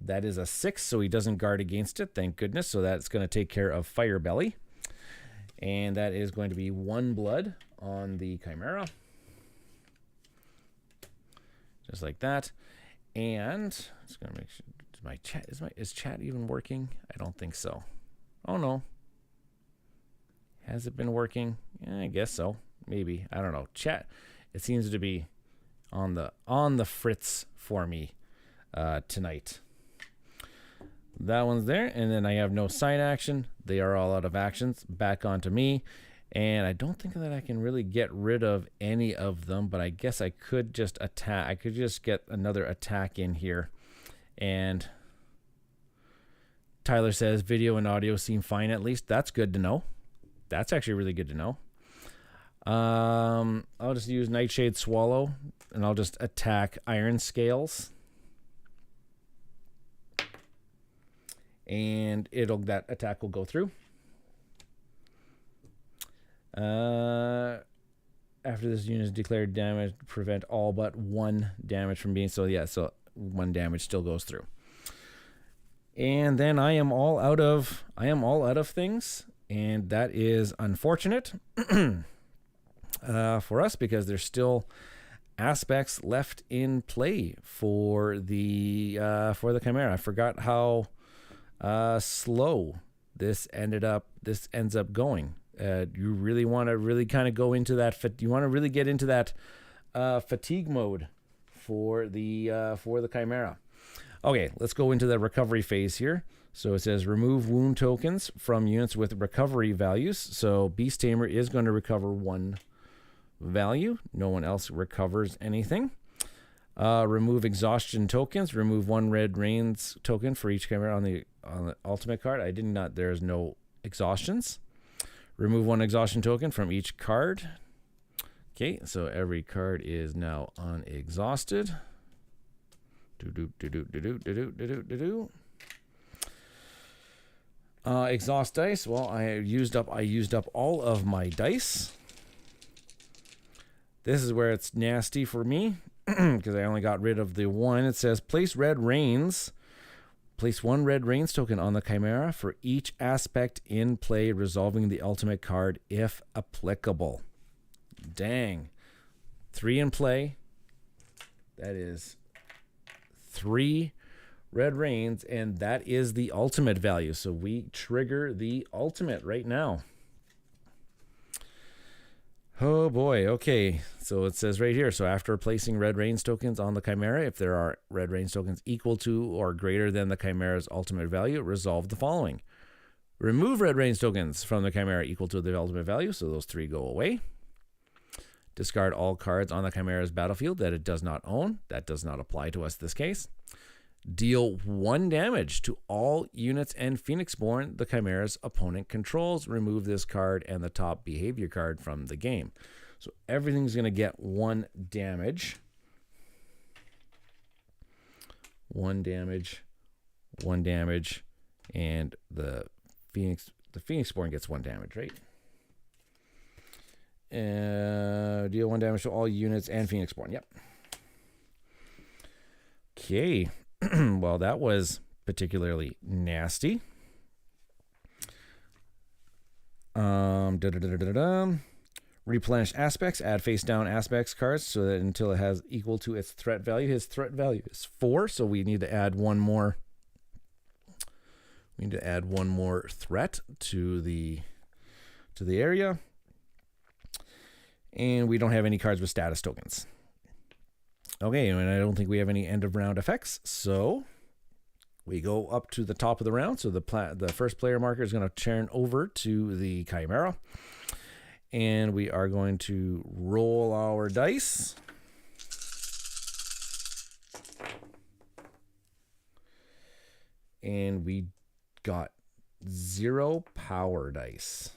That is a 6, so he doesn't guard against it. Thank goodness. So that's going to take care of Fire Belly. And that is going to be 1 blood on the Chimera. Just like that. And just gonna make sure my chat is chat even working? I don't think so. Oh no. Has it been working? Yeah, I guess so. Maybe. I don't know. Chat. It seems to be on the fritz for me tonight. That one's there, and then I have no side action. They are all out of actions. Back onto me. And I don't think that I can really get rid of any of them, but I guess I could just attack. I could just get another attack in here. And Tyler says video and audio seem fine at least. That's good to know. That's actually really good to know. I'll just use Nightshade Swallow, and I'll just attack Iron Scales. And that attack will go through. After this unit is declared damage, prevent all but 1 damage from being. So yeah, so 1 damage still goes through. And then I am all out of things, and that is unfortunate for us because there's still aspects left in play for the Chimera. I forgot how slow this ends up going. You really want to really kind of go into that. You want to really get into that fatigue mode for the Chimera. Okay, let's go into the recovery phase here. So it says remove wound tokens from units with recovery values. So Beast Tamer is going to recover 1 value. No one else recovers anything. Remove exhaustion tokens. Remove 1 red rains token for each Chimera on the ultimate card. There's no exhaustions. Remove 1 exhaustion token from each card. Okay, so every card is now unexhausted. Exhaust dice. Well, I used up all of my dice. This is where it's nasty for me because I only got rid of the 1. It says place red rains. Place 1 red rains token on the Chimera for each aspect in play, resolving the ultimate card if applicable. Dang. 3 in play. That is 3 red rains, and that is the ultimate value. So we trigger the ultimate right now. Oh boy, okay. So it says right here, so after placing red rains tokens on the Chimera, if there are red rains tokens equal to or greater than the Chimera's ultimate value, resolve the following. Remove red rains tokens from the Chimera equal to the ultimate value, so those 3 go away. Discard all cards on the Chimera's battlefield that it does not own. That does not apply to us this case. Deal 1 damage to all units and Pheonixborn the Chimera's opponent controls. Remove this card and the top behavior card from the game. So everything's going to get 1 damage. 1 damage. 1 damage. And the Pheonixborn gets 1 damage, right? Deal 1 damage to all units and Pheonixborn. Yep. Okay. Well, that was particularly nasty. Replenish aspects. Add face down aspects cards so that until it has equal to its threat value. His threat value is 4, so we need to add 1 more. We need to add 1 more threat to the area. And we don't have any cards with status tokens. Okay, and I don't think we have any end of round effects, so we go up to the top of the round. So the first player marker is going to turn over to the Chimera, and we are going to roll our dice. And we got 0 power dice.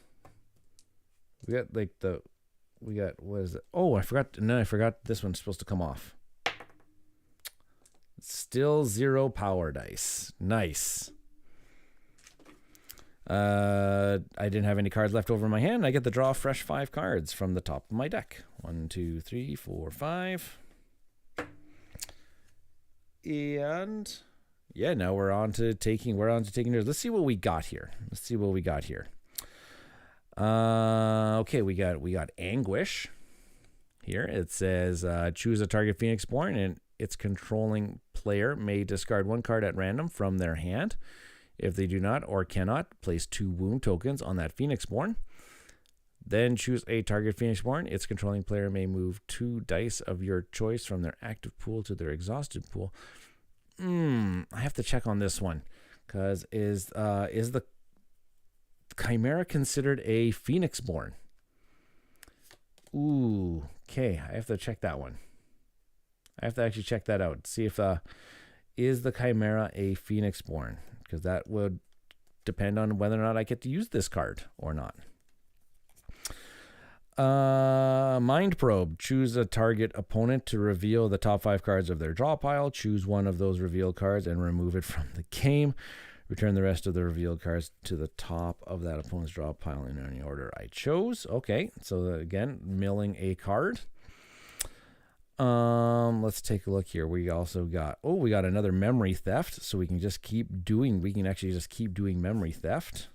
What is it? Oh, I forgot. No, I forgot this one's supposed to come off. Still 0 power dice. Nice. I didn't have any cards left over in my hand. I get to draw fresh 5 cards from the top of my deck. 1, 2, 3, 4, 5. And yeah, now we're on to taking yours. Let's see what we got here. Okay, we got Anguish here. It says choose a target Pheonixborn, and its controlling player may discard 1 card at random from their hand. If they do not or cannot, place 2 wound tokens on that Pheonixborn. Then choose a target Pheonixborn. Its controlling player may move 2 dice of your choice from their active pool to their exhausted pool. I have to check on this one, because is the Chimera considered a Pheonixborn? Ooh, okay. I have to check that one. I have to actually check that out. See if is the Chimera a Pheonixborn, because that would depend on whether or not I get to use this card or not. Mind Probe. Choose a target opponent to reveal the top 5 cards of their draw pile. Choose one of those revealed cards and remove it from the game. Return the rest of the revealed cards to the top of that opponent's draw pile in any order I chose. Okay, so again, milling a card. Let's take a look here. We also got, we got another memory theft, so we can actually just keep doing memory theft.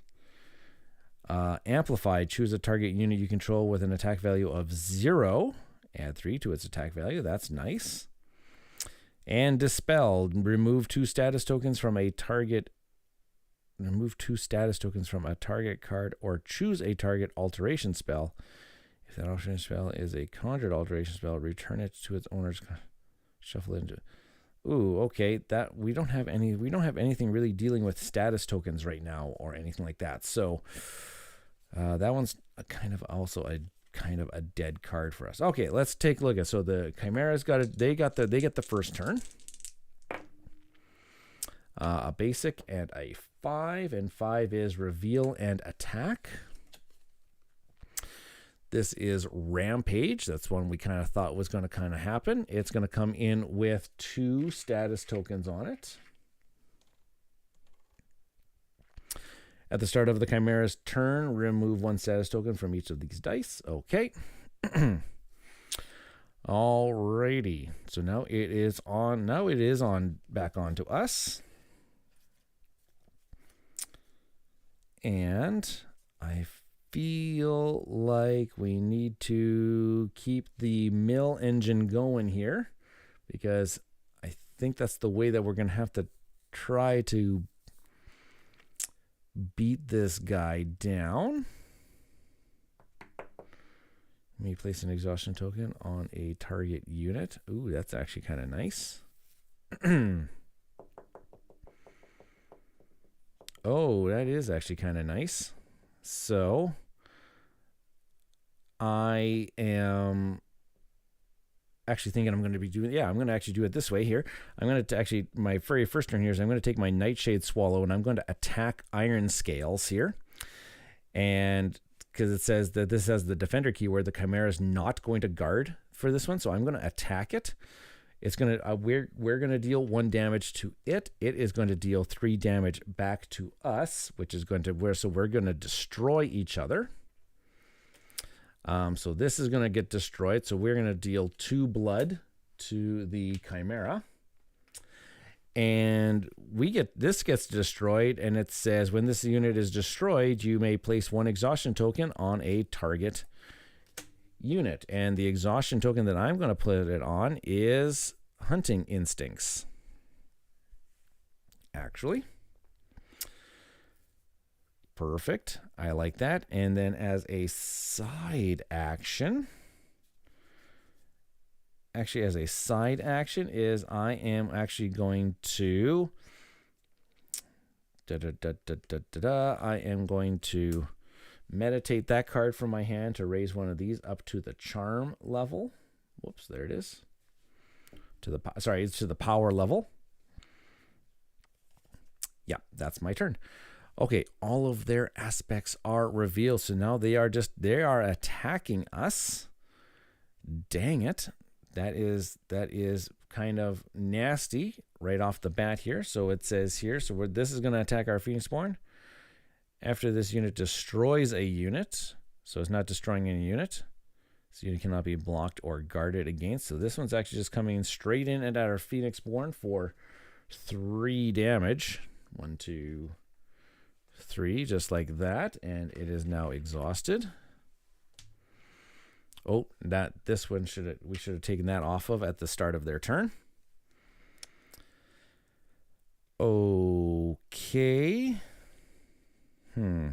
Amplified. Choose a target unit you control with an attack value of 0. Add 3 to its attack value. That's nice. And Dispelled. Remove 2 status tokens from a target. Remove 2 status tokens from a target card, or choose a target alteration spell. If that alteration spell is a conjured alteration spell, return it to its owner's. Shuffle it into. Ooh, okay. That we don't have anything really dealing with status tokens right now or anything like that. So that one's also a dead card for us. Okay, let's take a look at. So the Chimera's got it. They get the first turn. A basic and a 5, and 5 is reveal and attack. This is Rampage. That's one we kind of thought was going to kind of happen. It's going to come in with 2 status tokens on it. At the start of the Chimera's turn, remove 1 status token from each of these dice. Okay. Alrighty. So now it is on. Now it is on back on to us. And I feel like we need to keep the mill engine going here, because I think that's the way that we're going to have to try to beat this guy down. Let me place an exhaustion token on a target unit. Ooh, that's actually kind of nice. Oh, that is actually kind of nice. So I am actually thinking I'm going to be doing, I'm going to actually do it this way here. I'm going to actually, my very first turn here is I'm going to take my Nightshade Swallow, and I'm going to attack Iron Scales here. And because it says that this has the defender keyword, the Chimera is not going to guard for this one. So I'm going to attack it. It's going to, we're going to deal 1 damage to it. It is going to deal 3 damage back to us, which is going to, so we're going to destroy each other. So this is going to get destroyed. So we're going to deal 2 blood to the Chimera. And this gets destroyed, and it says when this unit is destroyed, you may place 1 exhaustion token on a target unit. And the exhaustion token that I'm going to put it on is Hunting Instincts. Actually. Perfect. I like that. And then as a side action, is I am actually going to I am going to meditate that card from my hand to raise one of these up to the charm level. Whoops, there it is. It's to the power level. Yeah, that's my turn. Okay, all of their aspects are revealed. So now they are attacking us. Dang it. That is kind of nasty right off the bat here. So it says here, this is going to attack our Pheonixborn. After this unit destroys a unit, so it's not destroying any unit. This unit cannot be blocked or guarded against. So this one's actually just coming straight in at our Pheonixborn for 3 damage. 1, 2, 3, just like that, and it is now exhausted. Oh, this one we should have taken that off of at the start of their turn. Okay. Reroll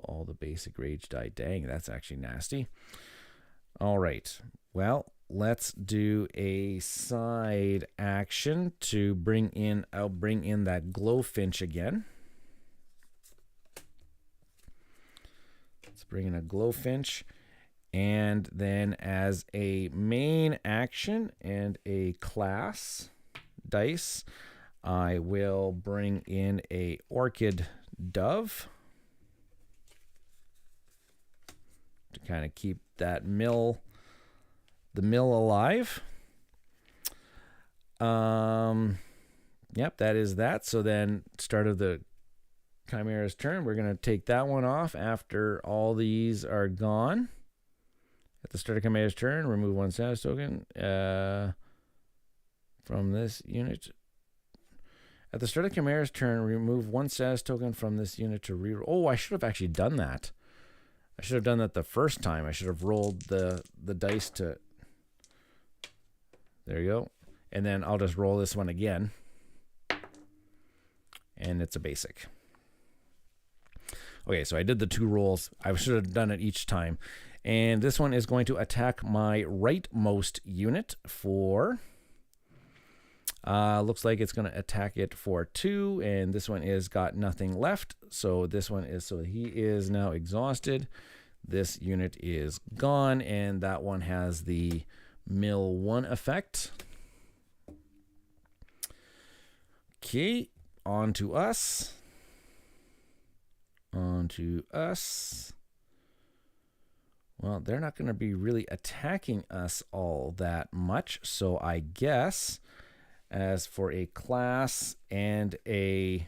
all the basic rage die. Dang, that's actually nasty. All right. Well, let's do a side action to bring in. I'll bring in that Glowfinch again. Let's bring in a Glowfinch, and then as a main action and a class dice, I will bring in a Orchid Dove to kind of keep that the mill alive. Yep, that is that. So then, start of the Chimera's turn, we're going to take that one off after all these are gone. At the start of Chimera's turn, remove 1 status token from this unit. At the start of Chimera's turn, remove 1 status token from this unit to reroll. Oh, I should have actually done that. I should have done that the first time. I should have rolled the dice to... There you go. And then I'll just roll this one again. And it's a basic. Okay, so I did the 2 rolls. I should have done it each time. And this one is going to attack my rightmost unit for... looks like it's going to attack it for 2, and this one is got nothing left. So this one is, so he is now exhausted. This unit is gone, and that one has the mill 1 effect. Okay, on to us. On to us. Well, they're not going to be really attacking us all that much, so I guess... As for a class and a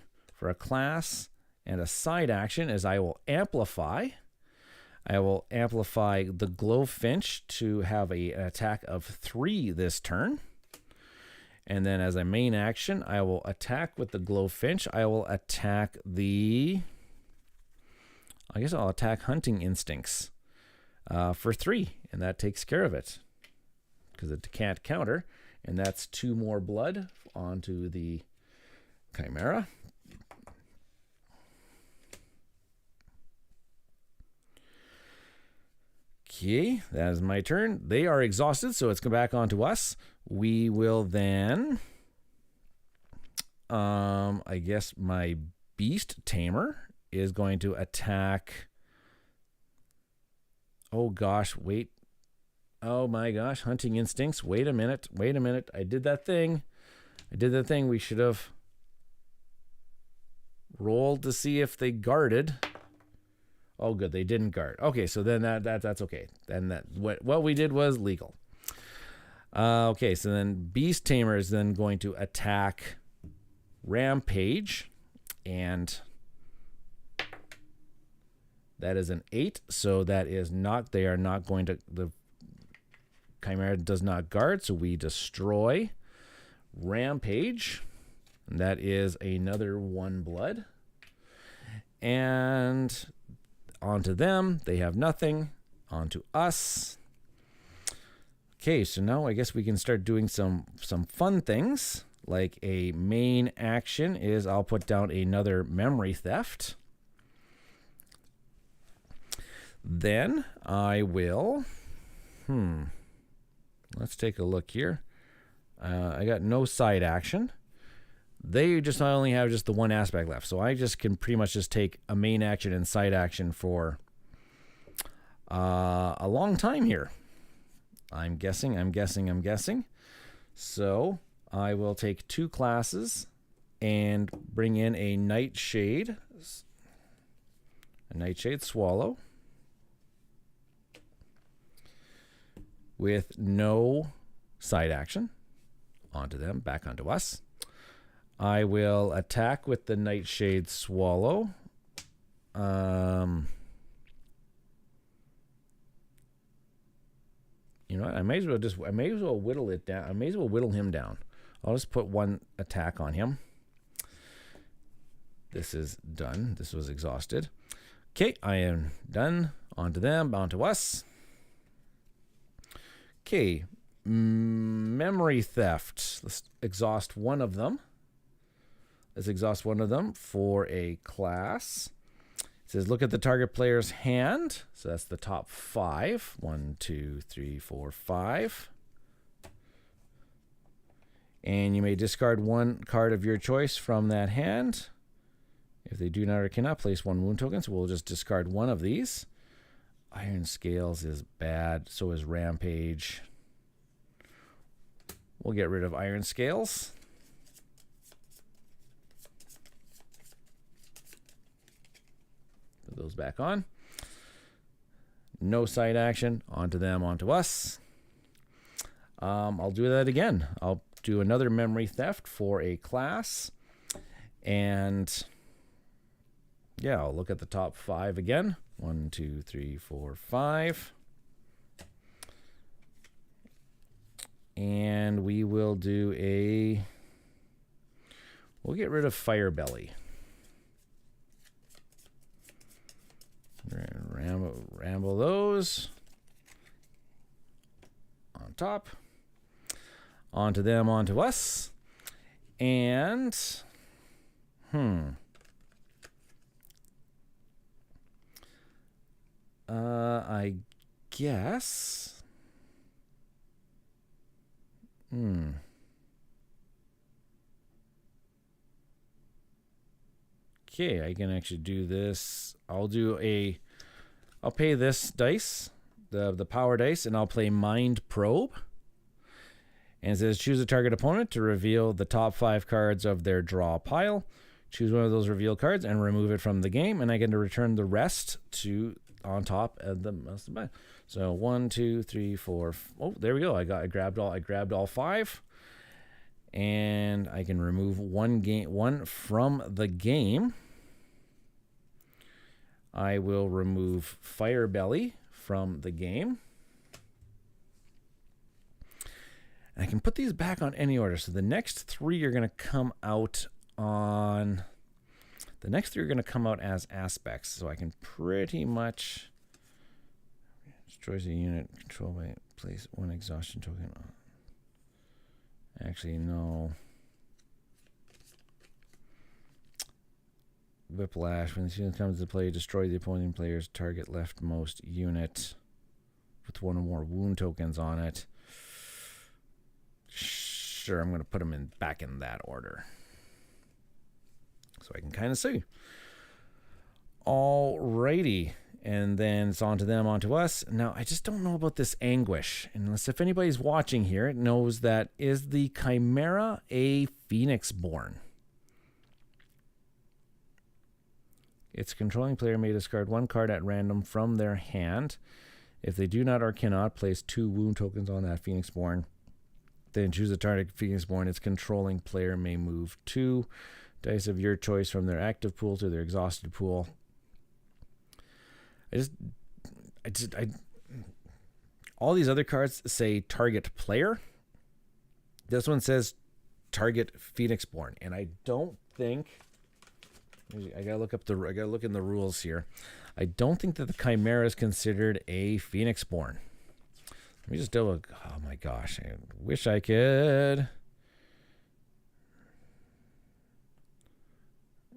side action, as I will amplify. I will amplify the Glowfinch to have an attack of 3 this turn. And then as a main action, I will attack with the Glowfinch. I will attack I'll attack Hunting Instincts for 3, and that takes care of it because it can't counter. And that's 2 more blood onto the Chimera. Okay, that is my turn. They are exhausted, so it's come back onto us. We will then... I guess my Beast Tamer is going to attack... Oh gosh, wait. Oh my gosh, Hunting Instincts. Wait a minute. I did that thing. We should have rolled to see if they guarded. Oh good, they didn't guard. Okay, so then that's okay. Then what we did was legal. Okay, so then Beast Tamer is then going to attack Rampage, and that is an 8, so that is not, they are not going to, the Chimera does not guard, so we destroy Rampage. And that is another 1 blood. And onto them, they have nothing. Onto us. Okay, so now I guess we can start doing some fun things. Like a main action is I'll put down another Memory Theft. Then I will... Let's take a look here. I got no side action. They just only have just the 1 aspect left. So I just can pretty much just take a main action and side action for a long time here. I'm guessing. So I will take 2 classes and bring in a Nightshade. A Nightshade Swallow. With no side action. Onto them, back onto us. I will attack with the Nightshade Swallow. You know what? I may as well whittle it down. I may as well whittle him down. I'll just put 1 attack on him. this is done. This was exhausted. Okay, I am done. On to them, on to us. Okay, memory theft. Let's exhaust one of them. Let's exhaust one of them for a class. It says, look at the target player's hand. So that's the top 5. 1, 2, 3, 4, 5. And you may discard one card of your choice from that hand. If they do not or cannot, place 1 wound token. So we'll just discard one of these. Iron Scales is bad. So is Rampage. We'll get rid of Iron Scales. Put those back on. No side action. Onto them, onto us. I'll do that again. I'll do another memory theft for a class. And yeah, I'll look at the top 5 again. 1, 2, 3, 4, 5. And we will do we'll get rid of Fire Belly. Ramble those. On top. Onto them, onto us. And I guess. Okay, I can actually do this. I'll pay this dice, the power dice, and I'll play Mind Probe. And it says choose a target opponent to reveal the top 5 cards of their draw pile. Choose one of those reveal cards and remove it from the game, and I get to return the rest to on top of the. So 1, 2, 3, 4. Oh, there we go. I grabbed all 5, and I can remove one from the game. I will remove Fire Belly from the game. And I can put these back on any order. So the next 3 are going to come out on. The next 3 are going to come out as aspects. So I can pretty much destroys a unit controlled by place 1 exhaustion token. Actually, no. Whiplash. When the unit comes into play, destroy the opposing player's target leftmost unit with 1 or more wound tokens on it. Sure, I'm going to put them back in that order, so I can kind of see. Alrighty, and then it's on to them, on to us. Now, I just don't know about this Anguish, unless if anybody's watching here knows that is the Chimera a Pheonixborn. Its controlling player may discard 1 card at random from their hand. If they do not or cannot, place 2 wound tokens on that Pheonixborn. Then choose a target Pheonixborn. Its controlling player may move 2 dice of your choice from their active pool to their exhausted pool. All these other cards say target player. This one says target Pheonixborn, and I don't think. I gotta look in the rules here. I don't think that the Chimera is considered a Pheonixborn. Let me just do a. Oh my gosh! I wish I could.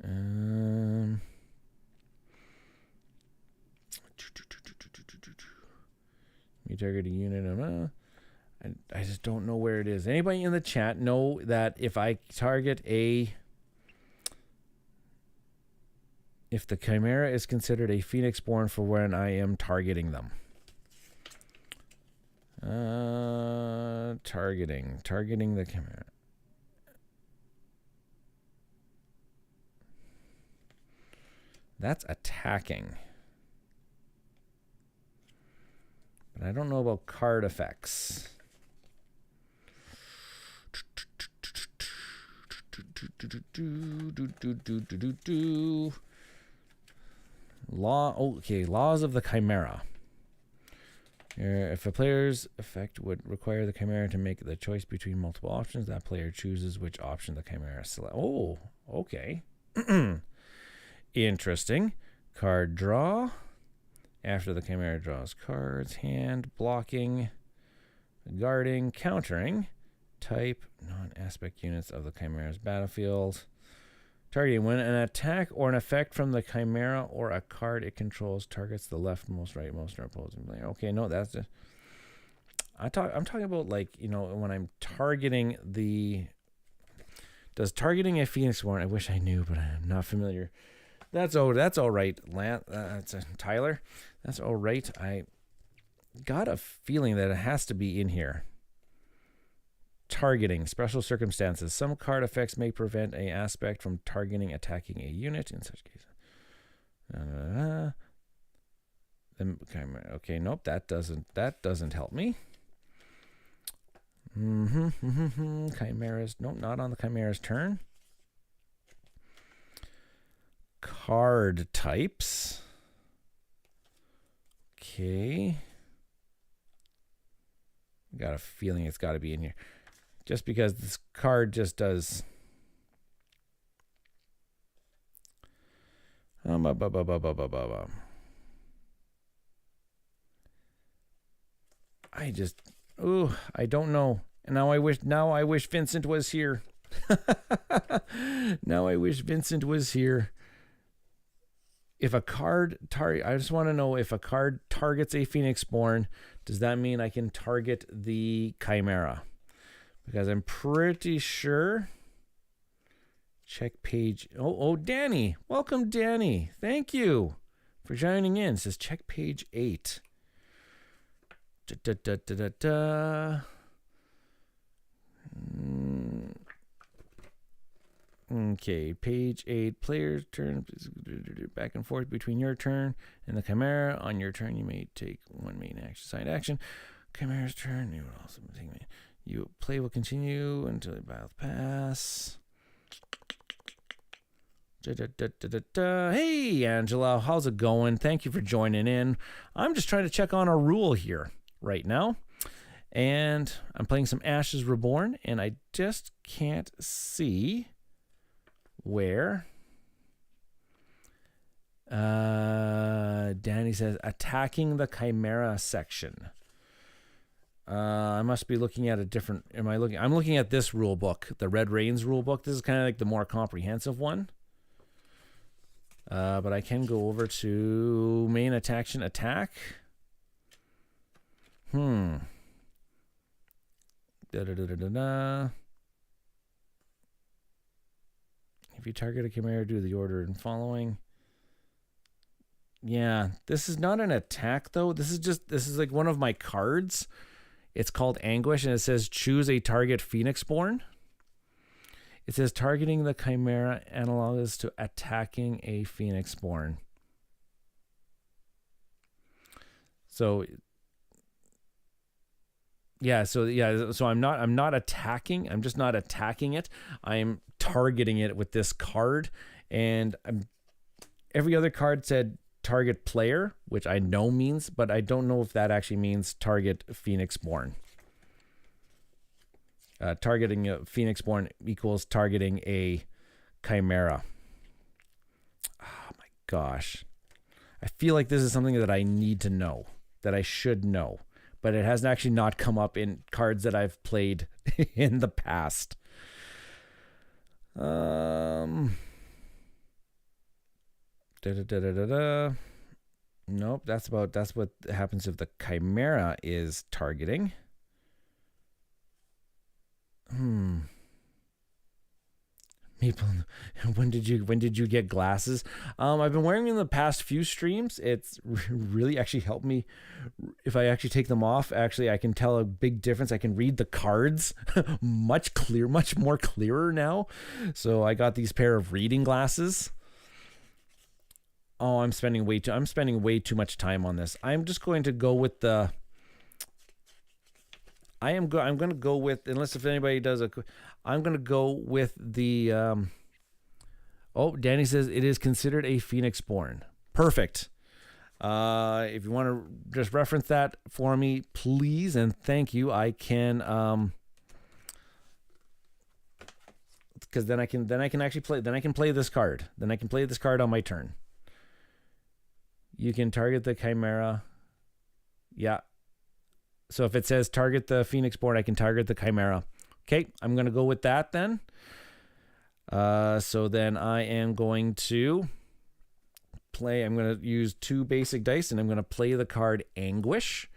You target a unit. I just don't know where it is. Anybody in the chat know that if I target if the Chimera is considered a Pheonixborn for when I am targeting them? Targeting the Chimera. That's attacking. But I don't know about card effects. Laws of the Chimera. If a player's effect would require the Chimera to make the choice between multiple options, that player chooses which option the Chimera selects. Oh, okay. Interesting. Card draw. After the chimera draws cards, hand, blocking, guarding, countering, type, non-aspect units of the chimera's battlefield. Targeting when an attack or an effect from the chimera or a card it controls targets the leftmost, rightmost, or opposing player. Okay, no, that's just. I'm talking about, like, you know, when I'm targeting the. Does targeting a Pheonixborn? I wish I knew, but I'm not familiar. That's all right, that's Tyler. That's all right. I got a feeling that it has to be in here. Targeting, special circumstances. Some card effects may prevent a aspect from targeting attacking a unit. In such case, okay, nope, that doesn't help me. Chimeras, nope, not on the chimera's turn. Card types. Okay. Got a feeling it's got to be in here. Just because this card just does. I don't know. And now I wish Vincent was here. Now I wish Vincent was here. If a card I just want to know, if a card targets a Pheonixborn, does that mean I can target the chimera? Because I'm pretty sure. Check page. Oh, Danny. Welcome, Danny. Thank you for joining in. It says check page 8. Okay, page 8. Player's turn. Back and forth between your turn and the chimera. On your turn, you may take one main action, side action. Chimera's turn. You will also take main. You play will continue until the battle pass. Hey, Angela, how's it going? Thank you for joining in. I'm just trying to check on a rule here right now. And I'm playing some Ashes Reborn, and I just can't see where. Danny says attacking the chimera section. I must be looking at a different. I'm looking at this rule book, the Red Reigns rule book. This is kind of like the more comprehensive one. But I can go over to main attack. If you target a chimera, do the order in following. Yeah, this is not an attack though. This is like one of my cards. It's called Anguish, and it says choose a target Pheonixborn. It says targeting the chimera analogous to attacking a Pheonixborn. So I'm not attacking. I'm just not attacking it. I'm targeting it with this card, and every other card said target player, which I know means, but I don't know if that actually means target Pheonixborn. Targeting a Pheonixborn equals targeting a chimera. Oh my gosh. I feel like this is something that I need to know, that I should know, but it has actually not come up in cards that I've played in the past. Nope, that's what happens if the chimera is targeting. Maple, when did you get glasses? I've been wearing them in the past few streams. It's really actually helped me. If I actually take them off, actually I can tell a big difference. I can read the cards much more clearer now. So I got these pair of reading glasses. Oh, I'm spending way too much time on this. I'm just going to go with the. I'm going to go with, unless if anybody does I'm going to go with the. Danny says it is considered a Pheonixborn. Perfect. If you want to just reference that for me, please and thank you. I can. because then I can actually play. Then I can play this card. Then I can play this card on my turn. You can target the chimera. Yeah. So if it says target the Pheonixborn, I can target the chimera. Okay, I'm gonna go with that then. So then I am going to play. I'm gonna use 2 basic dice, and I'm gonna play the card Anguish.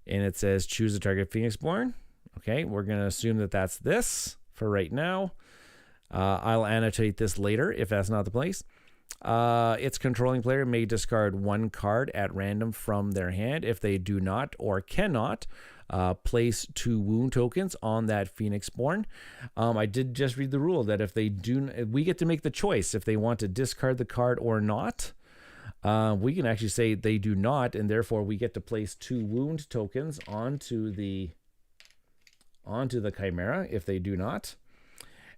And it says choose a target Pheonixborn. Okay, we're gonna assume that that's this for right now. I'll annotate this later if that's not the place. Its controlling player may discard 1 card at random from their hand. If they do not or cannot, place 2 wound tokens on that Pheonixborn. I did just read the rule that if they do, we get to make the choice if they want to discard the card or not. We can actually say they do not, and therefore we get to place 2 wound tokens onto the chimera if they do not.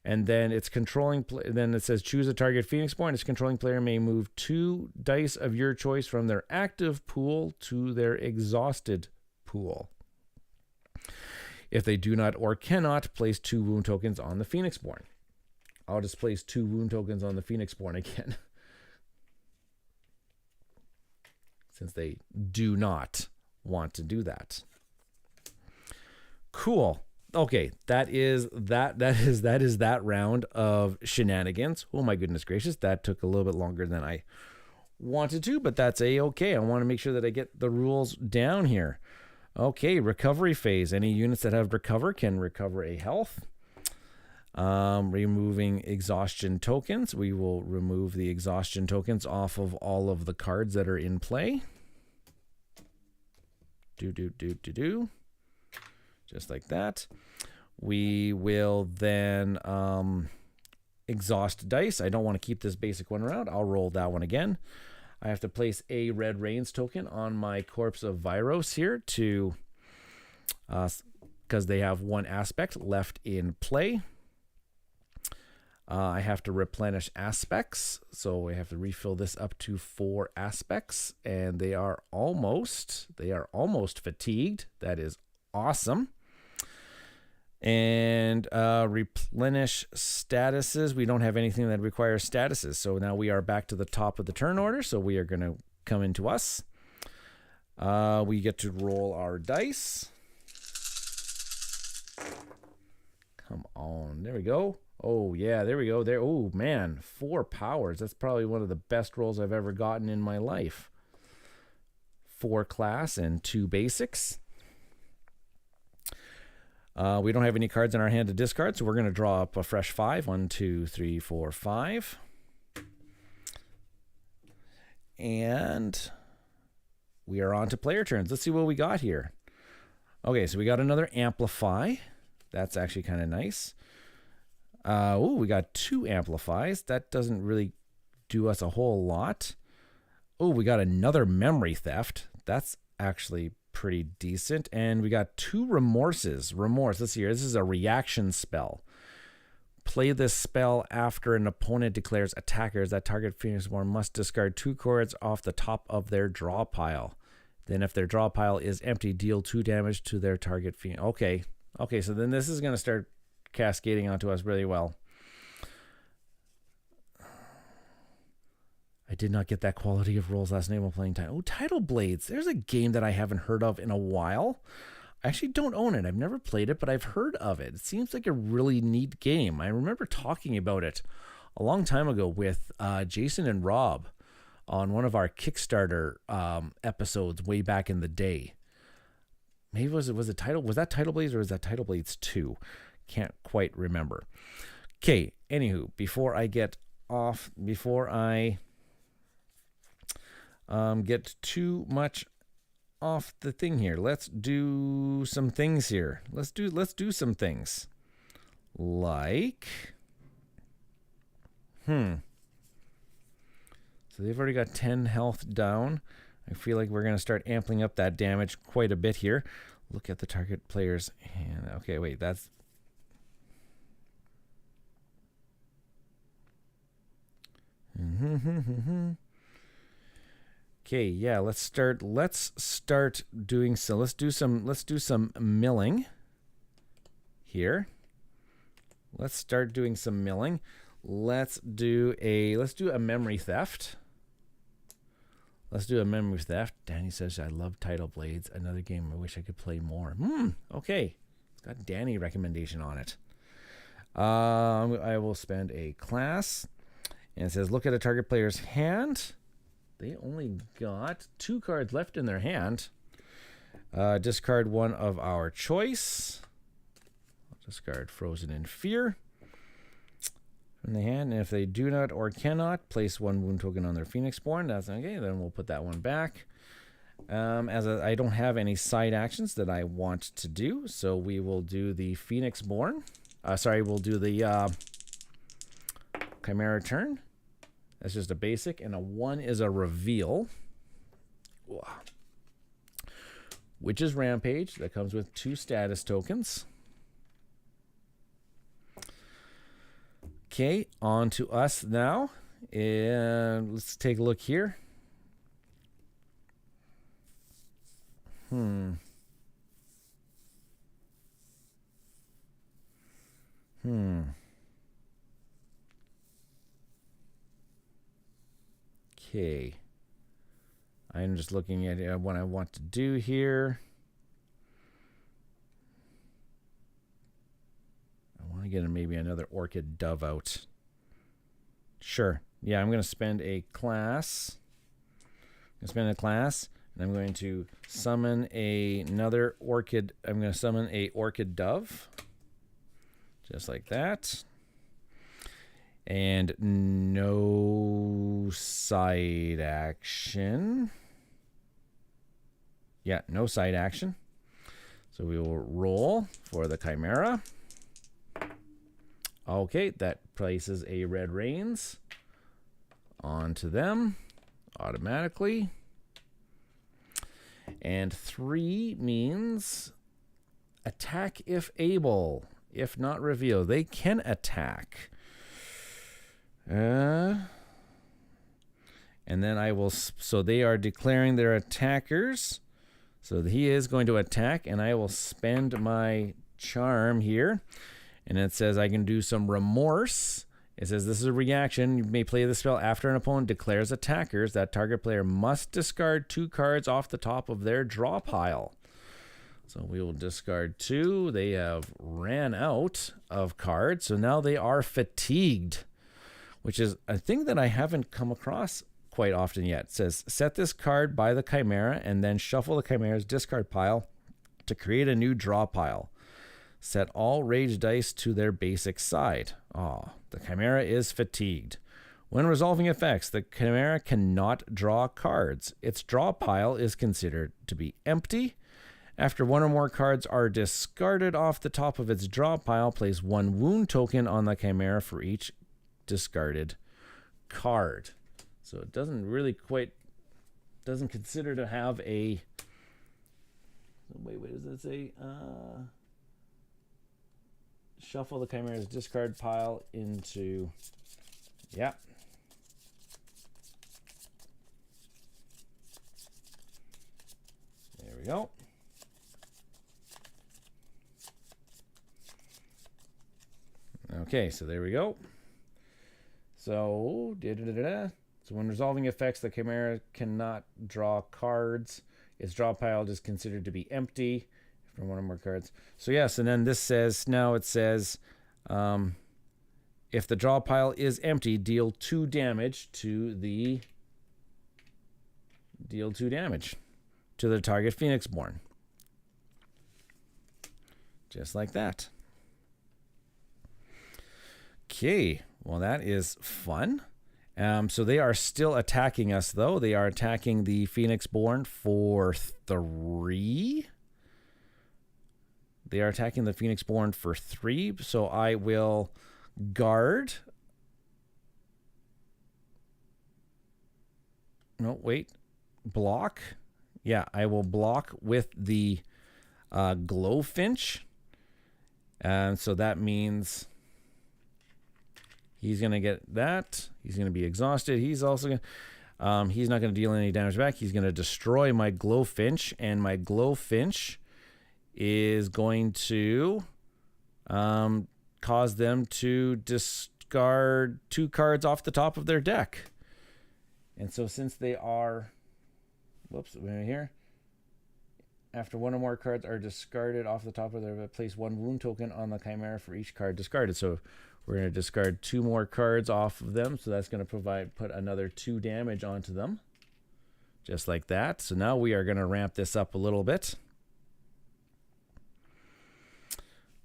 And then its controlling then it says choose a target Pheonixborn. Its controlling player may move 2 dice of your choice from their active pool to their exhausted pool. If they do not or cannot, place 2 wound tokens on the Pheonixborn. I'll just place 2 wound tokens on the Pheonixborn again. Since they do not want to do that. Cool. Okay, that is that round of shenanigans. Oh my goodness gracious, that took a little bit longer than I wanted to, but that's a-okay. I want to make sure that I get the rules down here. Okay, recovery phase. Any units that have recover can recover a health. Removing exhaustion tokens. We will remove the exhaustion tokens off of all of the cards that are in play. Just like that. We will then exhaust dice. I don't want to keep this basic one around. I'll roll that one again. I have to place a Red Rains token on my Corpse of Viros here to because they have 1 aspect left in play. I have to replenish aspects, so I have to refill this up to 4 aspects, and they are almost fatigued. That is awesome. And replenish statuses. We don't have anything that requires statuses, so now we are back to the top of the turn order. So we are going to come into us. We get to roll our dice. Come on, there we go. Oh yeah, there we go. There. Oh man, 4 powers. That's probably one of the best rolls I've ever gotten in my life. 4 class and 2 basics. We don't have any cards in our hand to discard, so we're going to draw up a fresh 5. 1, 2, 3, 4, 5. And we are on to player turns. Let's see what we got here. Okay, so we got another Amplify. That's actually kind of nice. Oh, we got 2 Amplifies. That doesn't really do us a whole lot. Oh, we got another Memory Theft. That's actually pretty decent. And we got 2 Remorses. Remorse, let's see here. This is a reaction spell. Play this spell after an opponent declares attackers that target Pheonixborn must discard 2 cards off the top of their draw pile. Then if their draw pile is empty, deal 2 damage to their target Pheonix. Okay. Okay, so then this is going to start cascading onto us really well. I did not get that quality of rolls last night while playing time. Oh, Tidal Blades. There's a game that I haven't heard of in a while. I actually don't own it. I've never played it, but I've heard of it. It seems like a really neat game. I remember talking about it a long time ago with Jason and Rob on one of our Kickstarter episodes way back in the day. Maybe was that Tidal Blades or was that Tidal Blades 2? Can't quite remember. Okay, anywho, before I get get too much off the thing here, let's do some things here. Let's do some things. Like so they've already got 10 health down. I feel like we're going to start amping up that damage quite a bit here. Look at the target player's hand. Okay, wait, that's... Okay, yeah, let's start doing so. Let's do some milling here. let's start doing some milling. Let's do a memory theft. Let's do a memory theft. Danny says, I love Tidal Blades. Another game I wish I could play more. Okay. It's got Danny recommendation on it. I will spend a class. And it says, look at a target player's hand. They only got 2 cards left in their hand. Discard one of our choice. I'll discard Frozen in Fear from the hand, and if they do not or cannot place 1 wound token on their Pheonixborn, that's okay. Then we'll put that one back. I don't have any side actions that I want to do, so we will do the Pheonixborn. We'll do the Chimera turn. That's just a basic, and a 1 is a reveal. Witch's Rampage. That comes with 2 status tokens. Okay, on to us now. And let's take a look here. Okay. I'm just looking at what I want to do here. I want to get maybe another Orchid Dove out. Sure. Yeah, I'm going to spend a class. And I'm going to summon another Orchid. I'm going to summon a Orchid Dove. Just like that. And no side action. Yeah, no side action. So we will roll for the Chimera. Okay, that places a Red Rains onto them automatically. And 3 means attack if able. If not reveal. They can attack. And then I will, so they are declaring their attackers. So he is going to attack, and I will spend my charm here. And it says I can do some remorse. It says this is a reaction. You may play the spell after an opponent declares attackers. That target player must discard 2 cards off the top of their draw pile. So we will discard 2. They have ran out of cards. So now they are fatigued, which is a thing that I haven't come across quite often yet. It says, set this card by the Chimera and then shuffle the Chimera's discard pile to create a new draw pile. Set all rage dice to their basic side. The Chimera is fatigued. When resolving effects, the Chimera cannot draw cards. Its draw pile is considered to be empty. After 1 or more cards are discarded off the top of its draw pile, place 1 wound token on the Chimera for each discarded card. So it doesn't really doesn't consider to have a, wait, what does it say? Shuffle the Chimera's discard pile into, yeah. There we go. Okay, so there we go. So, so when resolving effects, the Chimera cannot draw cards. Its draw pile is considered to be empty from 1 or more cards. So yes, and then this says, now it says, if the draw pile is empty, deal 2 damage to the target Pheonixborn. Just like that. Okay, well that is fun. So they are still attacking us, though. They are attacking the Pheonixborn for 3. They are attacking the Pheonixborn for 3, so I will guard. No, wait. Block. Yeah, I will block with the Glowfinch. And so that means he's going to get that. He's going to be exhausted. He's also going to, he's not going to deal any damage back. He's going to destroy my Glowfinch, and my Glowfinch is going to cause them to discard 2 cards off the top of their deck. And so since they are, whoops, right here, after 1 or more cards are discarded off the top of their, place 1 wound token on the chimera for each card discarded. So we're going to discard 2 more cards off of them. So that's going to put another 2 damage onto them. Just like that. So now we are going to ramp this up a little bit.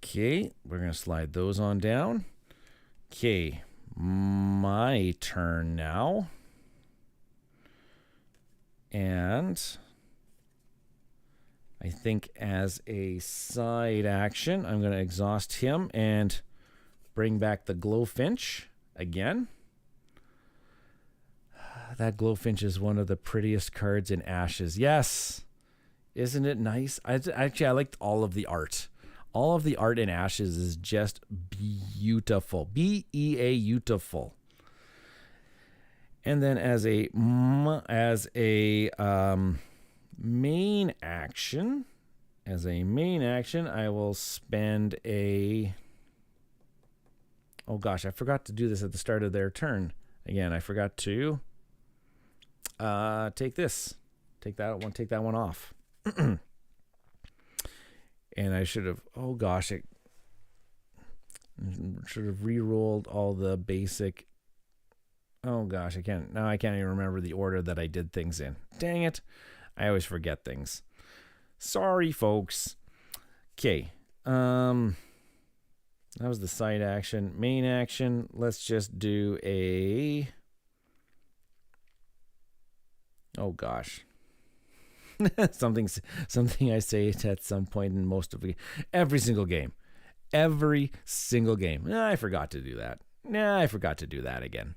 Okay, we're going to slide those on down. Okay, my turn now. And I think as a side action, I'm going to exhaust him and bring back the Glowfinch again. That Glowfinch is one of the prettiest cards in Ashes. Yes. Isn't it nice? Actually, I liked all of the art. All of the art in Ashes is just beautiful. beautiful. And then as a main action, I will spend a... Oh gosh, I forgot to do this at the start of their turn. Again, I forgot to take this. Take that one off. And I should have, oh gosh, I should have re-rolled all the basic. Oh gosh, I can't even remember the order that I did things in. Dang it. I always forget things. Sorry, folks. Okay. That was the side action. Main action, let's just do a... Oh gosh. something I say at some point in every single game. I forgot to do that. I forgot to do that again.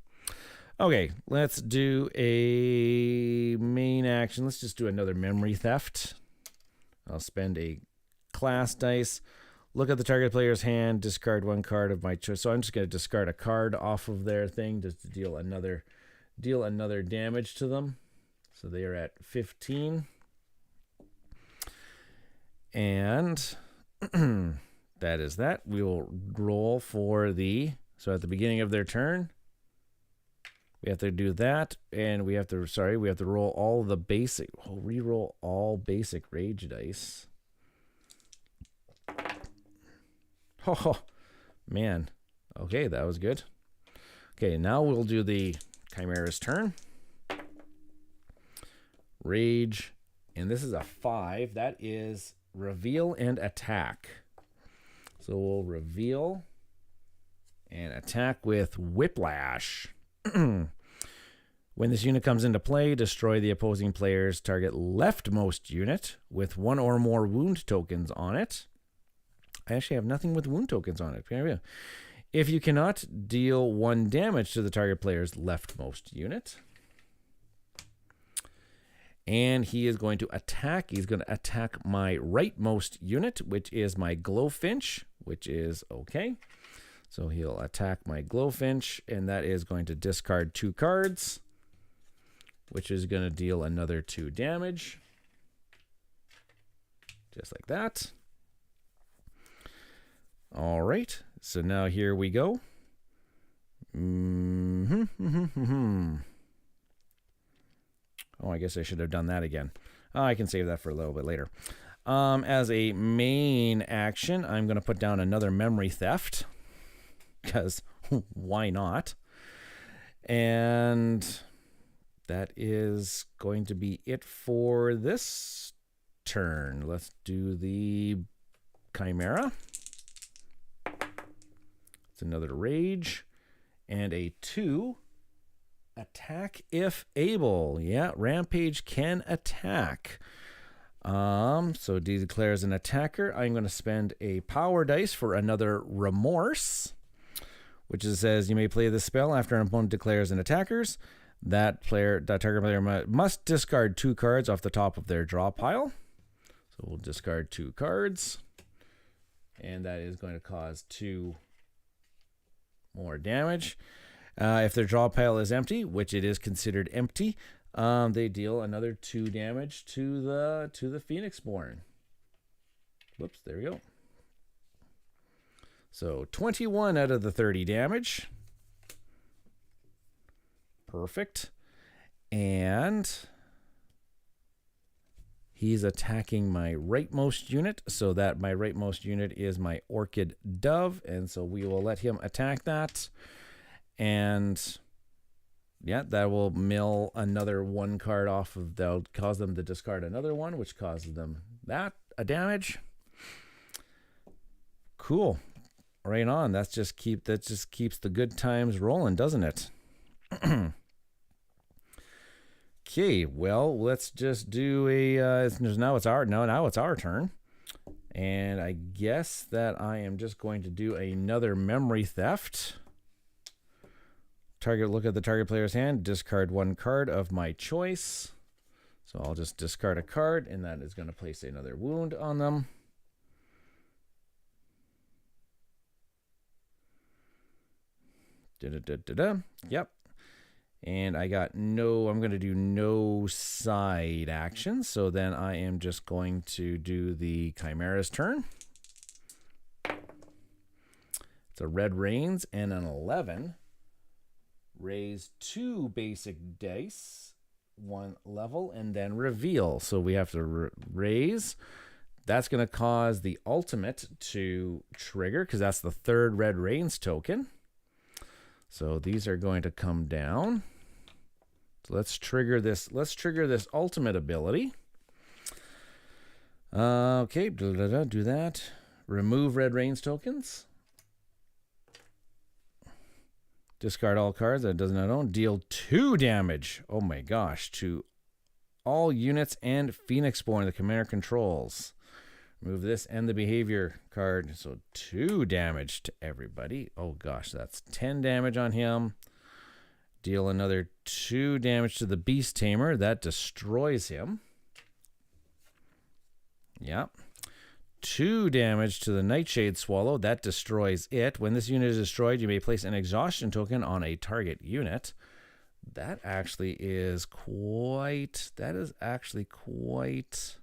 Okay, let's do a main action. Let's just do another memory theft. I'll spend a class dice. Look at the target player's hand, discard 1 card of my choice. So I'm just going to discard a card off of their thing just to deal another damage to them. So they are at 15. And that is that. We will roll for so at the beginning of their turn, we have to do that, and we have to roll all the basic, re-roll all basic rage dice. Oh, man. Okay, that was good. Okay, now we'll do the Chimera's turn. Rage, and this is a 5. That is reveal and attack. So we'll reveal and attack with Whiplash. When this unit comes into play, destroy the opposing player's target leftmost unit with 1 or more wound tokens on it. I actually have nothing with wound tokens on it. If you cannot deal 1 damage to the target player's leftmost unit, and he is going to attack. He's going to attack my rightmost unit, which is my Glowfinch, which is okay. So he'll attack my Glowfinch, and that is going to discard 2 cards, which is going to deal another 2 damage. Just like that. All right. So now here we go. Oh, I guess I should have done that again. I can save that for a little bit later. As a main action, I'm going to put down another memory theft, because why not? And that is going to be it for this turn. Let's do the Chimera. It's another rage and a 2. Attack if able. Yeah, Rampage can attack. So D declares an attacker. I'm going to spend a power dice for another Remorse, which says you may play this spell after an opponent declares an attackers. That target player must discard 2 cards off the top of their draw pile. So we'll discard 2 cards, and that is going to cause 2 more damage. If their draw pile is empty, which it is considered empty, they deal another 2 damage to the Pheonixborn. Whoops, there we go. So 21 out of the 30 damage. Perfect. And he's attacking my rightmost unit, so that my rightmost unit is my Orchid Dove, and so we will let him attack that. And yeah, that will mill another one card off of, that'll cause them to discard another one, which causes them a damage. Cool. Right on. That just keeps the good times rolling, doesn't it? Okay, well, let's just do now it's our turn. And I guess that I am just going to do another memory theft. Look at the target player's hand, discard one card of my choice. So I'll just discard a card, and that is going to place another wound on them. Yep. And I got I'm going to do no side action. So then I am just going to do the Chimera's turn. It's a red rains and an 11. Raise 2 basic dice, 1 level, and then reveal. So we have to raise. That's going to cause the ultimate to trigger because that's the 3rd red rains token. So these are going to come down. So let's trigger this ultimate ability. Okay, do that. Remove red rains tokens. Discard all cards that it does not own. Deal 2 damage. Oh my gosh, to all units and Pheonixborn, the Chimera controls. Remove this and the behavior card. So 2 damage to everybody. Oh gosh, that's 10 damage on him. Deal another 2 damage to the Beast Tamer. That destroys him. Yep. 2 damage to the Nightshade Swallow. That destroys it. When this unit is destroyed, you may place an exhaustion token on a target unit. That is actually quite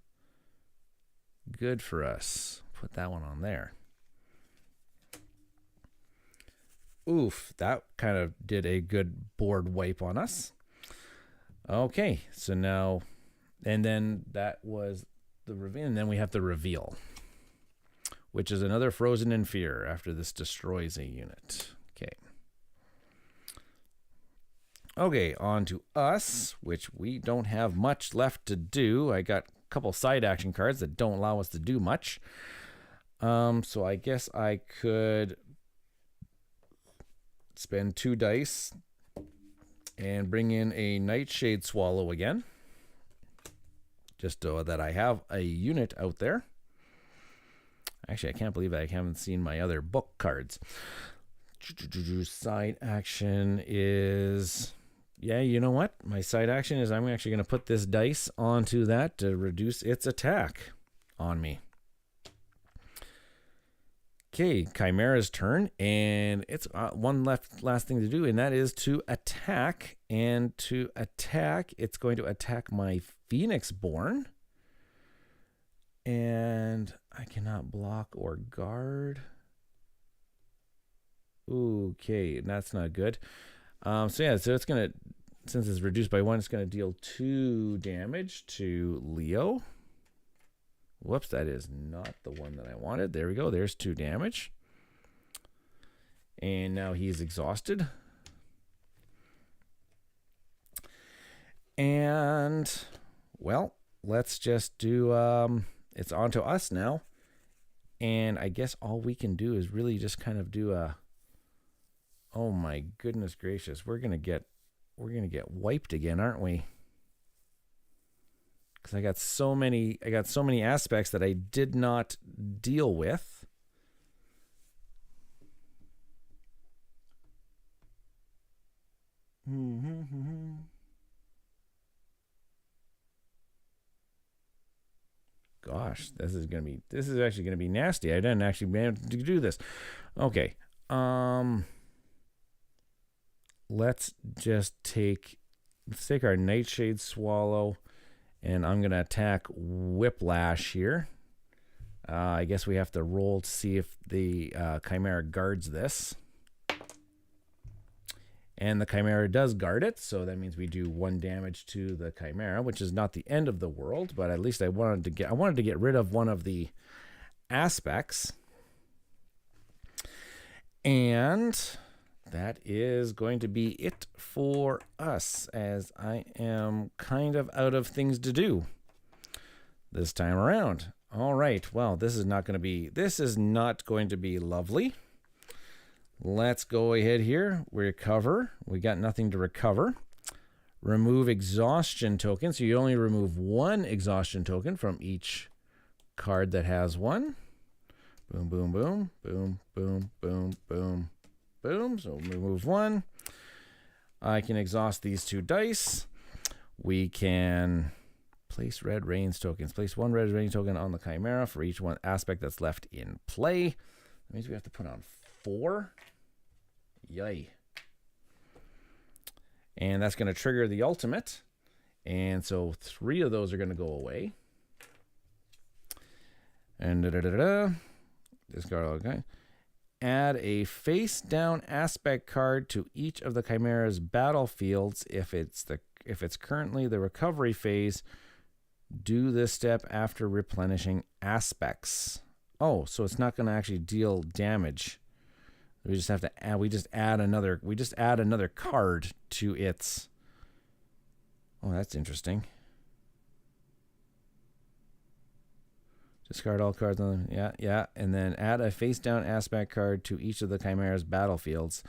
good for us. Put that one on there. Oof, that kind of did a good board wipe on us. Okay, so now, and then that was the reveal, and then we have the reveal, which is another Frozen in Fear after this destroys a unit. Okay, on to us, which we don't have much left to do. I got a couple side action cards that don't allow us to do much. So I guess I could spend 2 dice and bring in a Nightshade Swallow again, just so that I have a unit out there. Actually, I can't believe I haven't seen my other book cards. Side action is, yeah, you know what? My side action is I'm actually going to put this dice onto that to reduce its attack on me. Okay, Chimera's turn, and it's one last thing to do, and that is to attack. And to attack, it's going to attack my Pheonixborn. And I cannot block or guard. Okay, that's not good. So it's going to, since it's reduced by 1, it's going to deal 2 damage to Leo. Whoops, that is not the one that I wanted. There we go. There's 2 damage. And now he's exhausted. And, well, let's just do, it's on to us now. And I guess all we can do is really just kind of do a, oh my goodness gracious, we're going to get wiped again, aren't we? Because I got so many aspects that I did not deal with. Gosh, this is actually gonna be nasty. I didn't actually manage to do this. Okay. Let's take our Nightshade Swallow. And I'm going to attack Whiplash here. I guess we have to roll to see if the Chimera guards this. And the Chimera does guard it, so that means we do 1 damage to the Chimera, which is not the end of the world, but at least I wanted to get rid of one of the aspects. And that is going to be it for us, as I am kind of out of things to do this time around. All right, well, this is not going to be lovely. Let's go ahead here. Recover. We got nothing to recover. Remove exhaustion token. So you only remove 1 exhaustion token from each card that has one. Boom, boom, boom, boom, boom, boom, boom, boom. So remove 1. I can exhaust these 2 dice. We can place red rains tokens. Place 1 red rain token on the Chimera for each one aspect that's left in play. That means we have to put on 4. Yay. And that's going to trigger the ultimate. And so 3 of those are going to go away. And discard all. Okay. Add a face down aspect card to each of the Chimera's battlefields if it's currently the recovery phase. Do this step after replenishing aspects. Oh, so it's not going to actually deal damage. We just have to add. We just add another card to its. Oh, that's interesting. Discard all cards on. Yeah, and then add a face down aspect card to each of the Chimera's battlefields.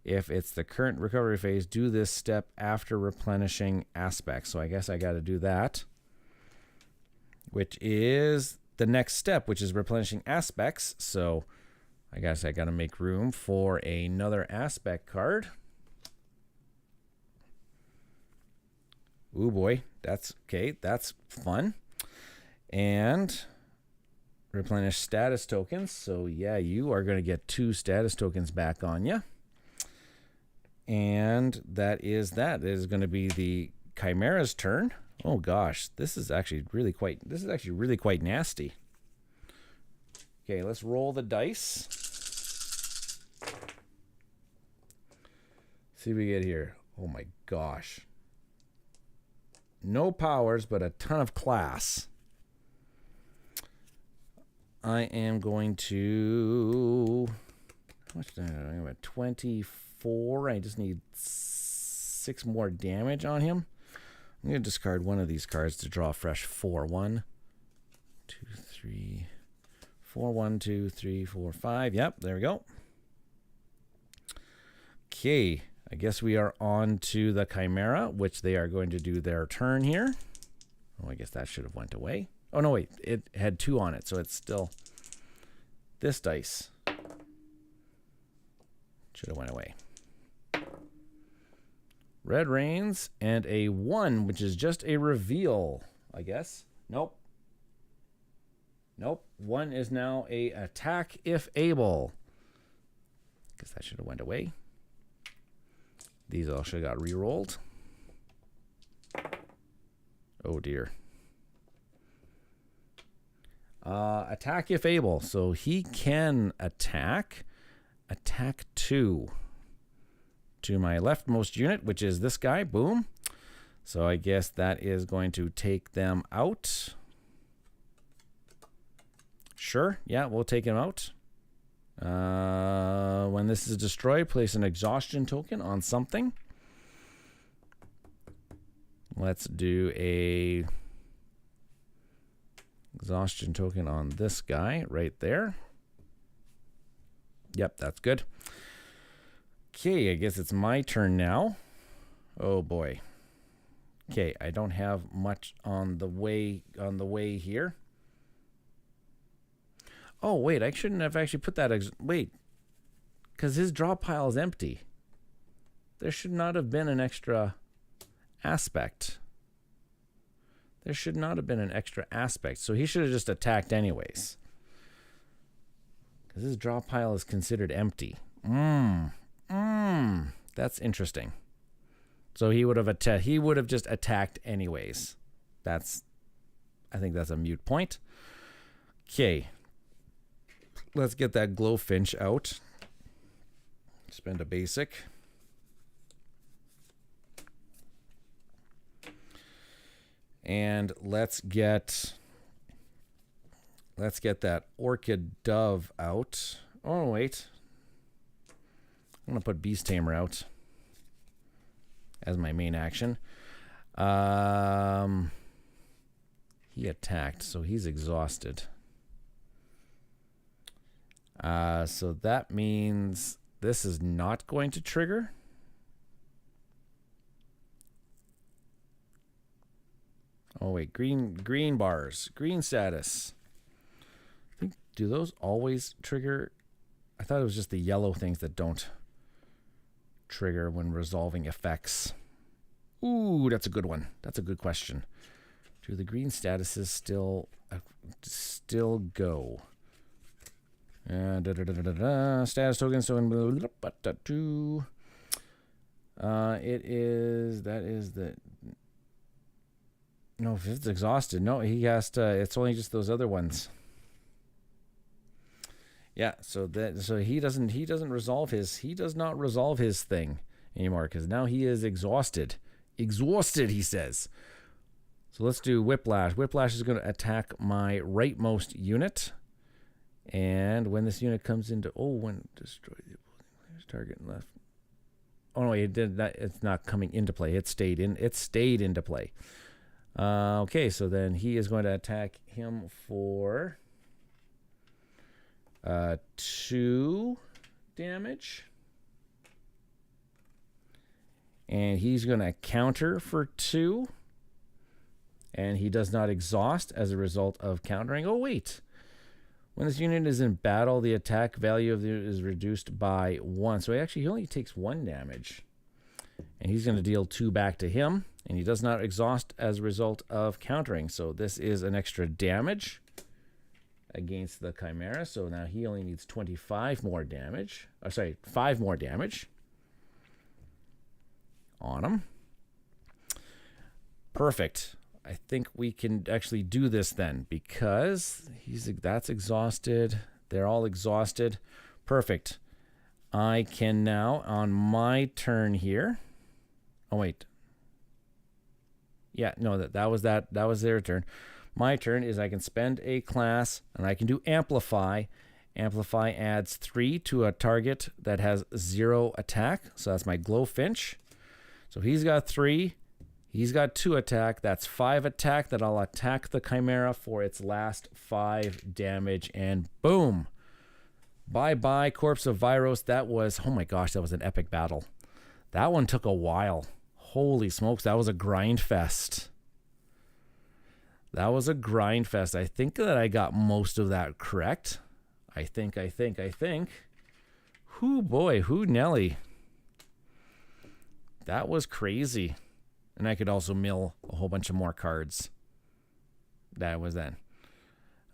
If it's the current recovery phase, do this step after replenishing aspects. So I guess I got to do that, which is the next step, which is replenishing aspects. So I guess I got to make room for another aspect card. Ooh boy, that's okay. That's fun. And replenish status tokens. So yeah, you are going to get 2 status tokens back on you. And that is going to be the Chimera's turn. Oh gosh, this is actually really quite nasty. Okay, let's roll the dice. See what we get here. Oh my gosh. No powers, but a ton of class. I am going to... How much? I'm at 24. I just need 6 more damage on him. I'm going to discard one of these cards to draw a fresh 4. 1, 2, 3, 4. 1, 2, 3, 4, 5. Yep, there we go. Okay, I guess we are on to the Chimera, which they are going to do their turn here. Oh, I guess that should have went away. Oh, no, wait. It had 2 on it, so it's still... This dice should have went away. Red Rains and a 1, which is just a reveal, I guess. Nope. 1 is now a attack if able. Guess that should have went away. These all should have got re-rolled. Oh dear. Attack if able. So he can attack 2 to my leftmost unit, which is this guy. Boom. So I guess that is going to take them out. Sure. Yeah, we'll take him out. When this is destroyed, place an exhaustion token on something. Let's do a exhaustion token on this guy right there. Yep, that's good. Okay, I guess it's my turn now. Oh boy. Okay, I don't have much on the way here. Oh wait, I shouldn't have actually put that. Wait, because his draw pile is empty. There should not have been an extra aspect. There should not have been an extra aspect, so he should have just attacked anyways. Because his draw pile is considered empty. That's interesting. So he would have just attacked anyways. I think that's a moot point. Okay. Let's get that Glowfinch out. Spend a basic. And let's get that Orchid Dove out. Oh, wait. I'm going to put Beast Tamer out as my main action. He attacked, so he's exhausted. So that means this is not going to trigger. Oh wait, green bars, green status. I think, do those always trigger? I thought it was just the yellow things that don't trigger when resolving effects. Ooh, that's a good one. That's a good question. Do the green statuses still go? Status token. So that is the. No, if it's exhausted, no, he has to. It's only just those other ones. Yeah, so he doesn't resolve his. He does not resolve his thing anymore because now he is exhausted. Exhausted, he says. So let's do Whiplash. Whiplash is going to attack my rightmost unit. And when this unit comes into... Oh, when destroy the target left. Oh, no, it did that. It's not coming into play. It stayed into play. Okay, so then he is going to attack him for 2 damage. And he's going to counter for 2. And he does not exhaust as a result of countering. Oh, wait. When this unit is in battle, the attack value of it is reduced by 1. So he only takes 1 damage. And he's going to deal 2 back to him. And he does not exhaust as a result of countering. So this is an extra damage against the Chimera. So now he only needs 25 more damage. Oh, sorry, 5 more damage on him. Perfect. I think we can actually do this then because that's exhausted. They're all exhausted. Perfect. I can now, on my turn here. Oh, wait. Yeah, no, that was their turn. My turn is I can spend a class and I can do Amplify. Amplify adds 3 to a target that has 0 attack. So that's my Glowfinch. So he's got 3. He's got 2 attack. That's 5 attack that I'll attack the Chimera for its last 5 damage. And boom. Bye-bye, Corpse of Viros. That was, oh my gosh, that was an epic battle. That one took a while. Holy smokes, that was a grind fest. That was a grind fest. I think that I got most of that correct. I think. Whoo boy, whoo Nelly. That was crazy. And I could also mill a whole bunch of more cards. That was then.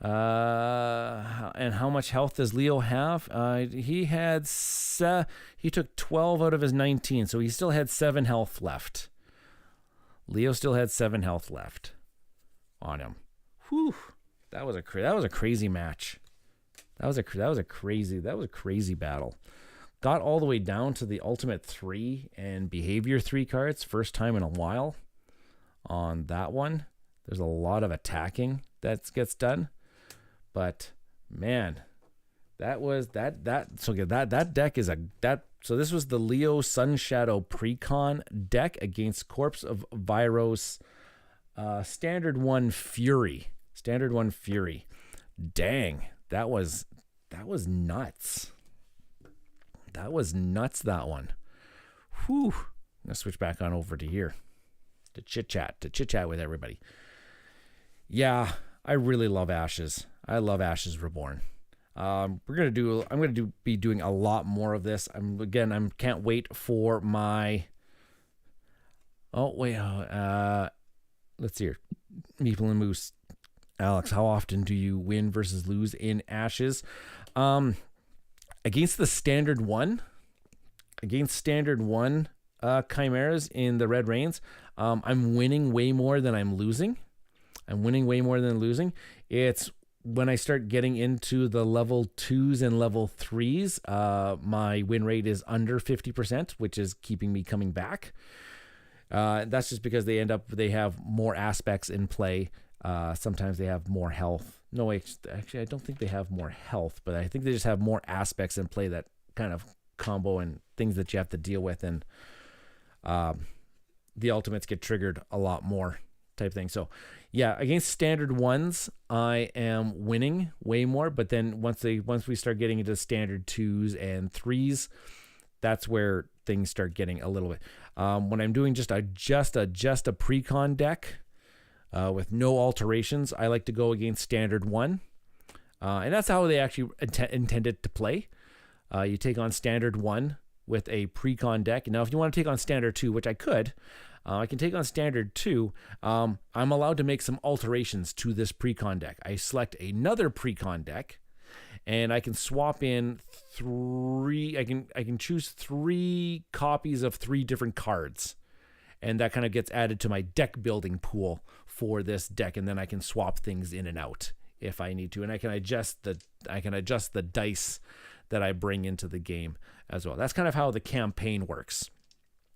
And how much health does Leo have? He took 12 out of his 19, so he still had 7 health left. Leo still had 7 health left on him. Whew. That was a crazy match. That was a crazy battle. Got all the way down to the ultimate 3 and behavior 3 cards, first time in a while on that one. There's a lot of attacking that gets done. But man, that deck is so this was the Leo Sunshadow Precon deck against Corpse of Viros Standard 1 Fury. Standard 1 Fury. Dang, that was nuts. That was nuts, that one. Whew. I'm going to switch back on over to here to chit-chat with everybody. Yeah, I really love Ashes. I love Ashes Reborn. I'm going to be doing a lot more of this. I can't wait for my... Oh, wait. Let's see here. Meeple and Moose. Alex, how often do you win versus lose in Ashes? Against the Standard 1, Chimeras in the Red Rains, I'm winning way more than I'm losing. It's when I start getting into the level 2s and level 3s, my win rate is under 50%, which is keeping me coming back. That's just because they have more aspects in play. Sometimes they have more health. No, actually, I don't think they have more health, but I think they just have more aspects in play that kind of combo and things that you have to deal with, and the ultimates get triggered a lot more type thing. So yeah, against standard ones, I am winning way more, but then once we start getting into standard 2s and 3s, that's where things start getting a little bit. When I'm doing just a precon deck with no alterations, I like to go against standard 1, and that's how they actually intend it to play. You take on standard 1 with a precon deck. Now, if you want to take on standard 2, which I could, I can take on standard 2. I'm allowed to make some alterations to this precon deck. I select another precon deck, and I can swap in 3. I can choose 3 copies of 3 different cards, and that kind of gets added to my deck building pool for this deck, and then I can swap things in and out if I need to, and I can adjust the dice that I bring into the game as well. That's kind of how the campaign works.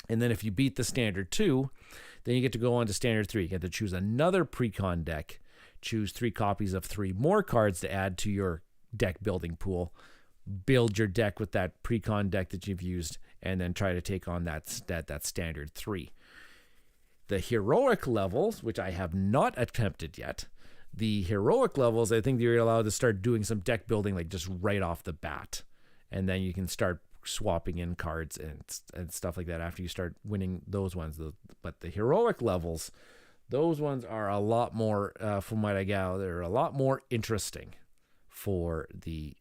And then if you beat the standard 2, then you get to go on to standard 3. You get to choose another precon deck, choose 3 copies of 3 more cards to add to your deck building pool, build your deck with that precon deck that you've used, and then try to take on that standard 3. The heroic levels, which I have not attempted yet, the heroic levels, I think you're allowed to start doing some deck building like just right off the bat. And then you can start swapping in cards and stuff like that after you start winning those ones. But the heroic levels, those ones are a lot more, from what I gather, they're a lot more interesting for the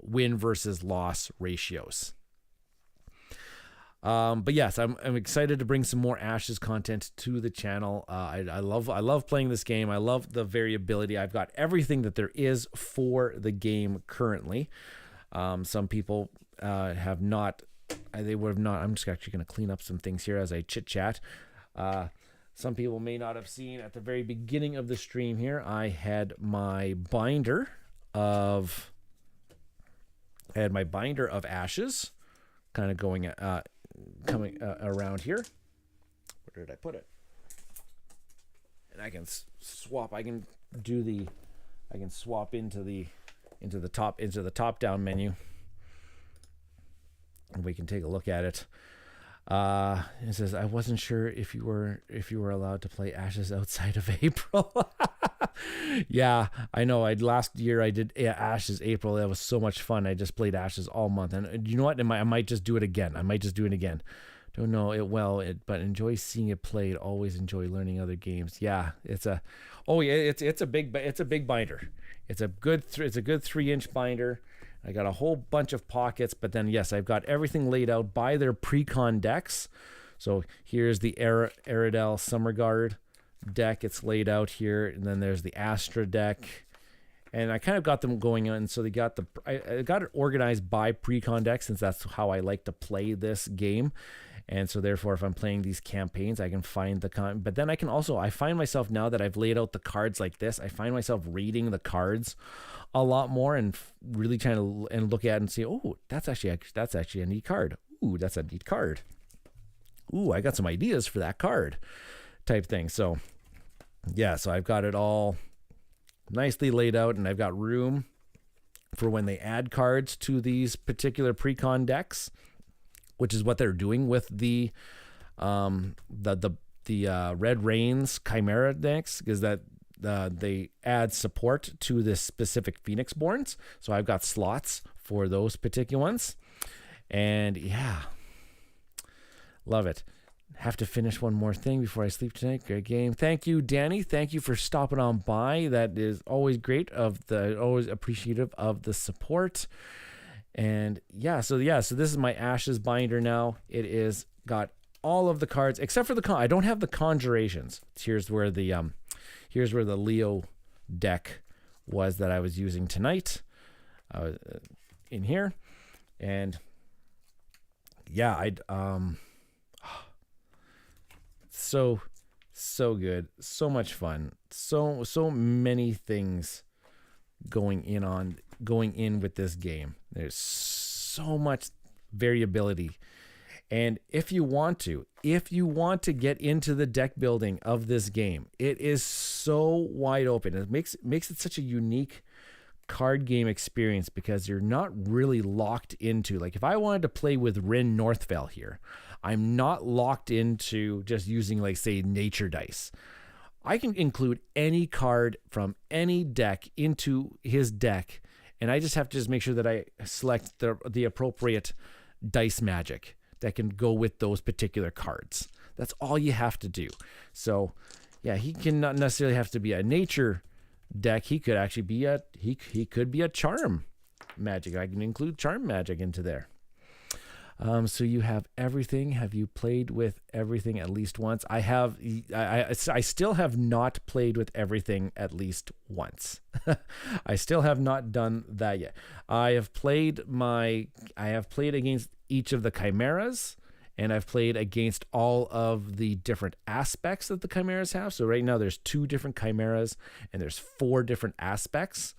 win versus loss ratios. But yes, I'm excited to bring some more Ashes content to the channel. I love playing this game. I love the variability. I've got everything that there is for the game currently. Some people have not. They would have not. I'm just actually going to clean up some things here as I chit chat. Some people may not have seen at the very beginning of the stream here, I had my binder of Ashes, kind of going coming around here. Where did I put it? And I can swap. I can swap into the top down menu, and we can take a look at it. It says, I wasn't sure if you were allowed to play Ashes outside of April. Yeah, I know. Last year I did Ashes April. That was so much fun. I just played Ashes all month, and you know what? I might just do it again. Don't know it well, but enjoy seeing it played. Always enjoy learning other games. Yeah, it's a big binder. It's a good 3-inch binder. I got a whole bunch of pockets, but then yes, I've got everything laid out by their precon decks. So here's the Aradel Summer Guard deck. It's laid out here, and then there's the Astra deck, and I kind of got them going on. So I got it organized by precon deck, since that's how I like to play this game. And so therefore, if I'm playing these campaigns, I can find but then I find myself, now that I've laid out the cards like this, I find myself reading the cards a lot more and really trying to look at it and see, oh, that's actually a neat card. Ooh, that's a neat card. Ooh, I got some ideas for that card type thing. So yeah, so I've got it all nicely laid out, and I've got room for when they add cards to these particular precon decks, which is what they're doing with the Red Rains Chimera decks, is that they add support to this specific Pheonixborns. So I've got slots for those particular ones, and yeah, love it. Have to finish one more thing before I sleep tonight. Great game. Thank you, Danny. Thank you for stopping on by. That is always great. Always appreciative of the support. And so this is my Ashes binder now. It is got all of the cards except for I don't have the conjurations. Here's where the Leo deck was that I was using tonight. In here, and yeah, so good, so much fun, so many things going in with this game. There's so much variability. And if you want to get into the deck building of this game, it is so wide open. It makes it such a unique card game experience because you're not really locked into, like if I wanted to play with Rin Northfell here, I'm not locked into just using, like, say, nature dice. I can include any card from any deck into his deck, and I just have to make sure that I select the appropriate dice magic that can go with those particular cards. That's all you have to do. So yeah, he can not necessarily have to be a nature deck. He could actually be he could be a charm magic. I can include charm magic into there. So you have everything. Have you played with everything at least once? I have. I still have not played with everything at least once. I still have not done that yet. I have played against each of the chimeras, and I've played against all of the different aspects that the chimeras have. So right now there's 2 different chimeras and there's 4 different aspects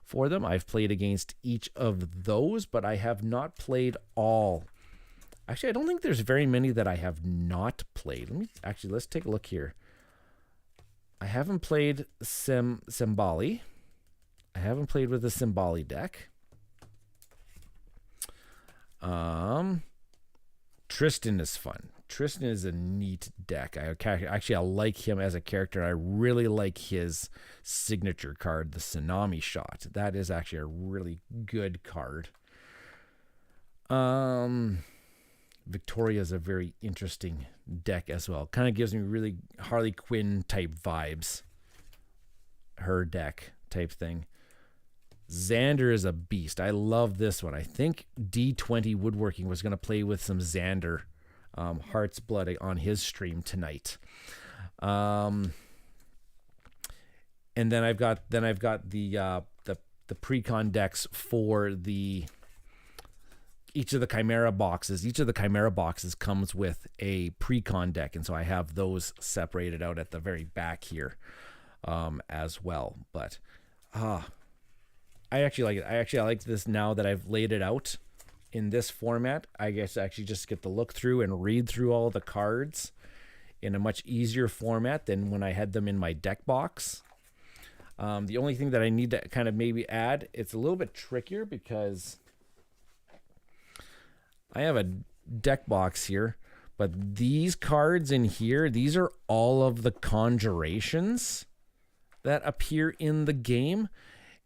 for them. I've played against each of those, but I have not played all. Actually, I don't think there's very many that I have not played. Let's take a look here. I haven't played Symboli. I haven't played with the Symboli deck. Tristan is fun. Tristan is a neat deck. I like him as a character. I really like his signature card, the Tsunami Shot. That is actually a really good card. Victoria is a very interesting deck as well. Kind of gives me really Harley Quinn type vibes. Her deck type thing. Xander is a beast. I love this one. I think D20 Woodworking was going to play with some Xander Heart's Blood on his stream tonight. And then I've got the pre-con decks for each of the Chimera boxes. Each of the Chimera boxes comes with a pre-con deck, and so I have those separated out at the very back here as well. But I actually like it. I like this now that I've laid it out in this format. I guess I actually just get to look through and read through all the cards in a much easier format than when I had them in my deck box. The only thing that I need to kind of maybe add, it's a little bit trickier because I have a deck box here, but these cards in here, these are all of the conjurations that appear in the game.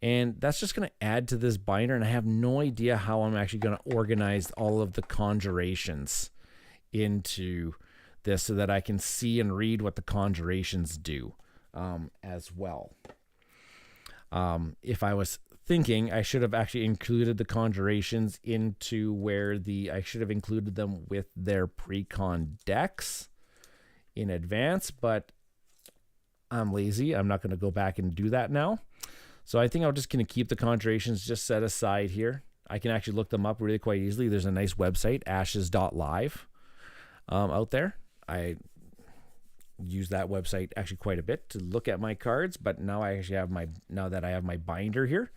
And that's just going to add to this binder, and I have no idea how I'm actually going to organize all of the conjurations into this so that I can see and read what the conjurations do as well. If I was thinking, I should have actually included the conjurations into where I should have included them with their pre-con decks in advance, but I'm lazy. I'm not going to go back and do that now. So I think I'm just going to keep the conjurations just set aside here. I can actually look them up really quite easily. There's a nice website, ashes.live, out there. I use that website actually quite a bit to look at my cards, but now now that I have my binder here,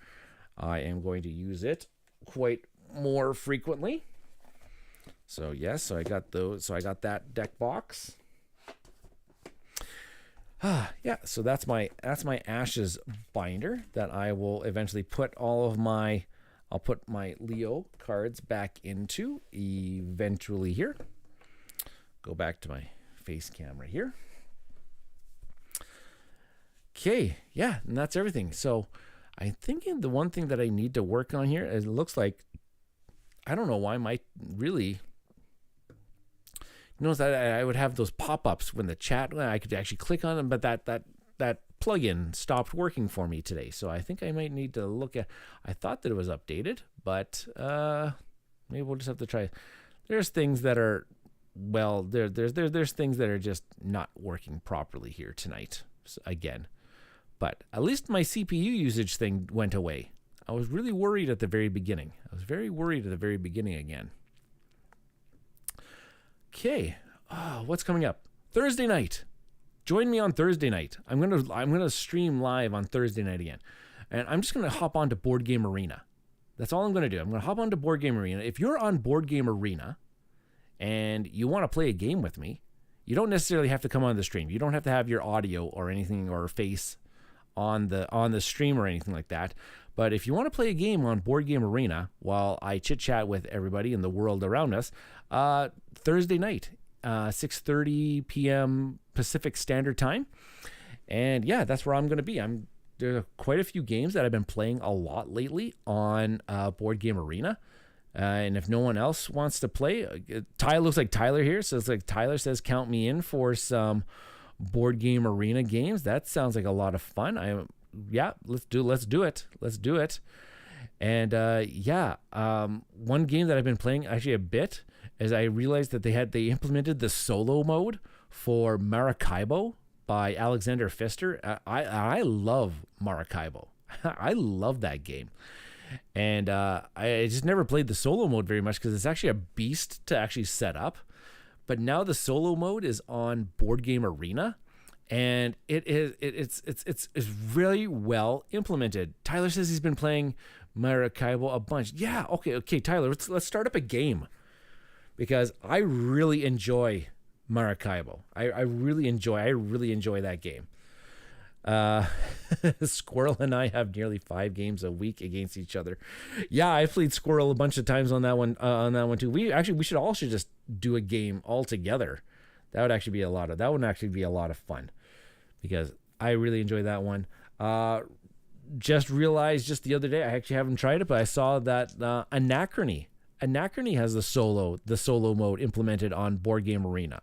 I am going to use it quite more frequently. So yes, so I got those. So I got that deck box. Yeah, so that's my Ashes binder that I will eventually put I'll put my Leo cards back into eventually here. Go back to my face camera here. Okay, yeah, and that's everything. So I'm thinking the one thing that I need to work on here, it looks like, I don't know why my really... Notice that I would have those pop-ups when the chat, I could actually click on them, but that plugin stopped working for me today. So I think I might need to look at, I thought that it was updated, but maybe we'll just have to try. There's things that are, well, there's things that are just not working properly here tonight again. But at least my CPU usage thing went away. I was really worried at the very beginning. I was very worried at the very beginning again. Okay, what's coming up? Thursday night. Join me on Thursday night. I'm gonna stream live on Thursday night again. And I'm just going to hop onto Board Game Arena. That's all I'm going to do. I'm going to hop onto Board Game Arena. If you're on Board Game Arena and you want to play a game with me, you don't necessarily have to come on the stream. You don't have to have your audio or anything or face on the stream or anything like that. But if you want to play a game on Board Game Arena while I chit-chat with everybody in the world around us, Thursday night, 6:30 p.m. Pacific Standard Time. And yeah, that's where I'm going to be. There are quite a few games that I've been playing a lot lately on Board Game Arena. And if no one else wants to play, Tyler looks like Tyler here. So it's like Tyler says, count me in for some Board Game Arena games. That sounds like a lot of fun. Let's do it. And one game that I've been playing actually a bit is I realized that they implemented the solo mode for Maracaibo by Alexander Pfister. I love Maracaibo. I love that game. And I just never played the solo mode very much because it's actually a beast to actually set up. But now the solo mode is on Board Game Arena, and it's really well implemented. Tyler says he's been playing Maracaibo a bunch. Yeah, okay, Tyler, let's start up a game because I really enjoy Maracaibo. I really enjoy that game. Squirrel and I have nearly 5 games a week against each other. Yeah, I played Squirrel a bunch of times on that one too. We should just do a game all together. That would actually be a lot of fun because I really enjoy that one. Just realized just the other day, I actually haven't tried it, but I saw that Anachrony has the solo mode implemented on Board Game Arena.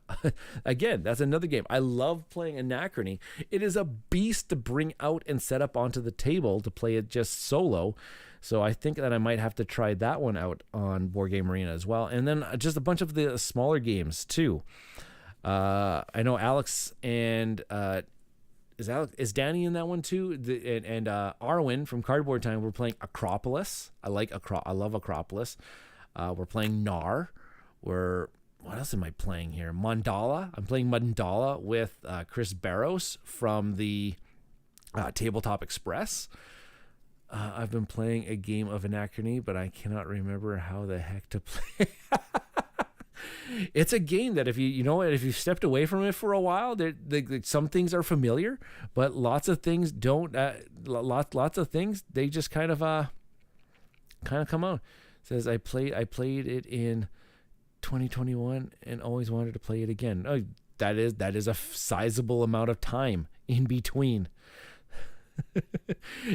Again, that's another game. I love playing Anachrony. It is a beast to bring out and set up onto the table to play it just solo. So I think that I might have to try that one out on Board Game Arena as well. And then just a bunch of the smaller games too. I know Alex and is Danny in that one too? And Arwen from Cardboard Time. We're playing Acropolis. I love Acropolis. We're playing Nar. What else am I playing here? Mandala. I'm playing Mandala with Chris Barros from the Tabletop Express. I've been playing a game of Anachrony, but I cannot remember how the heck to play. It's a game that if you've stepped away from it for a while, some things are familiar, but lots of things don't. Lots of things they just kind of come out. It says I played it in 2021 and always wanted to play it again. Oh, that is a sizable amount of time in between.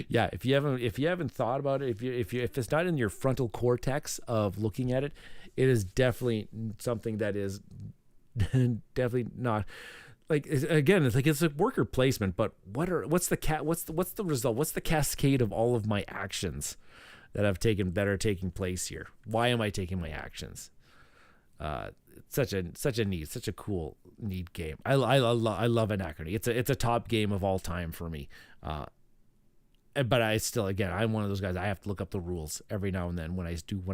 Yeah, if you haven't thought about it, if it's not in your frontal cortex of looking at it, it is definitely something that is definitely not like. Again, it's a worker placement. But what's the result? What's the cascade of all of my actions that are taking place here? Why am I taking my actions? Such a cool, neat game. I love Anachrony. It's a top game of all time for me. But I still, again, I'm one of those guys. I have to look up the rules every now and then when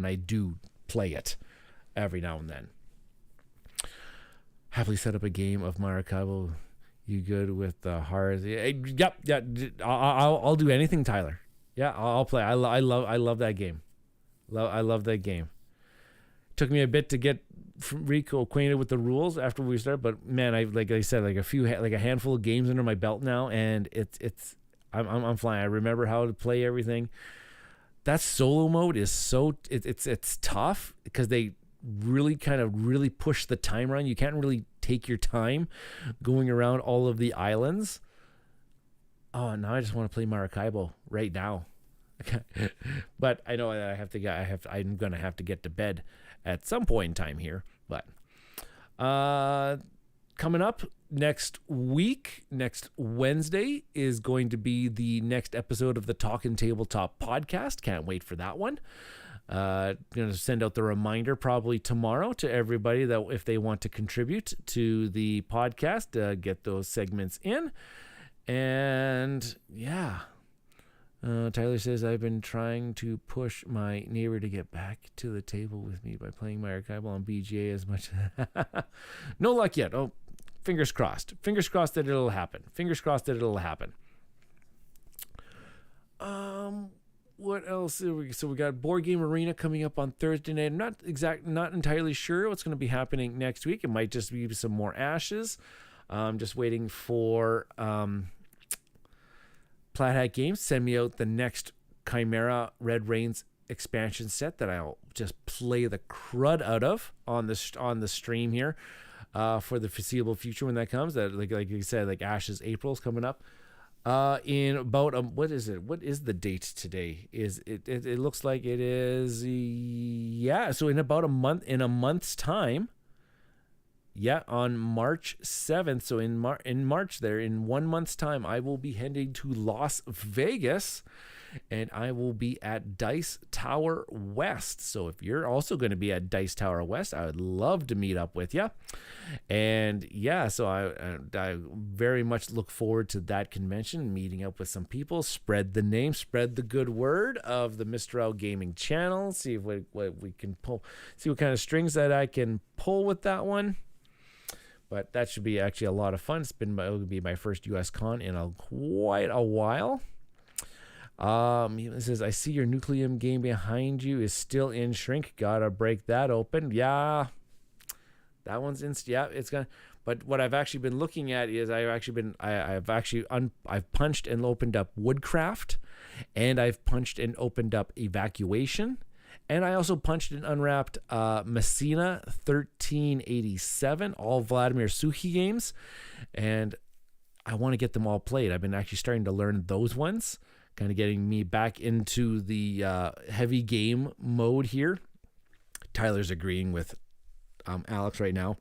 I do play it every now and then. Happily set up a game of Maracaibo. You good with the hard? Yep. Yeah. I'll do anything, Tyler. Yeah, I'll play. I love that game. I love that game. Took me a bit to get acquainted with the rules after we started, but man, like I said, a handful of games under my belt now, and I'm flying. I remember how to play everything. That solo mode is it's tough because they really push the time around. You can't really take your time going around all of the islands. Oh, now I just want to play Maracaibo right now. But I know I'm gonna have to get to bed at some point in time here. But coming up next week, next Wednesday, is going to be the next episode of the Talkin' Tabletop podcast. Can't wait for that one. Going to send out the reminder probably tomorrow to everybody that if they want to contribute to the podcast, get those segments in. And yeah, Tyler says, I've been trying to push my neighbor to get back to the table with me by playing Maracaibo on BGA as much. No luck yet. Oh, fingers crossed. Fingers crossed that it'll happen. What else? So we got Board Game Arena coming up on Thursday night. I'm not entirely sure what's going to be happening next week. It might just be some more Ashes. Just waiting for Plaid Hat Games send me out the next Chimera Red Rains expansion set that I'll just play the crud out of on the stream here for the foreseeable future when that comes. That like you said, like Ashes April's coming up. In about what is it? What is the date today? It looks like it is so in about a month's time. Yeah, on March 7th. So in March there, in 1 month's time, I will be heading to Las Vegas, and I will be at Dice Tower West. So if you're also going to be at Dice Tower West, I would love to meet up with you. And yeah, so I very much look forward to that convention, meeting up with some people, spread the name, spread the good word of the Mista Rau Gaming channel, see what we can pull, see what kind of strings that I can pull with that one. But that should be actually a lot of fun. It'll be my first US con in quite a while. It says, I see your Nucleum game behind you is still in shrink. Gotta break that open. Yeah, that one's in. Yeah, it's gonna. But what I've actually been looking at is I've punched and opened up Woodcraft, and I've punched and opened up Evacuation, and I also punched and unwrapped Messina 1387, all Vladimir Suchi games, and I want to get them all played. I've been actually starting to learn those ones, kind of getting me back into the heavy game mode here. Tyler's agreeing with Alex right now,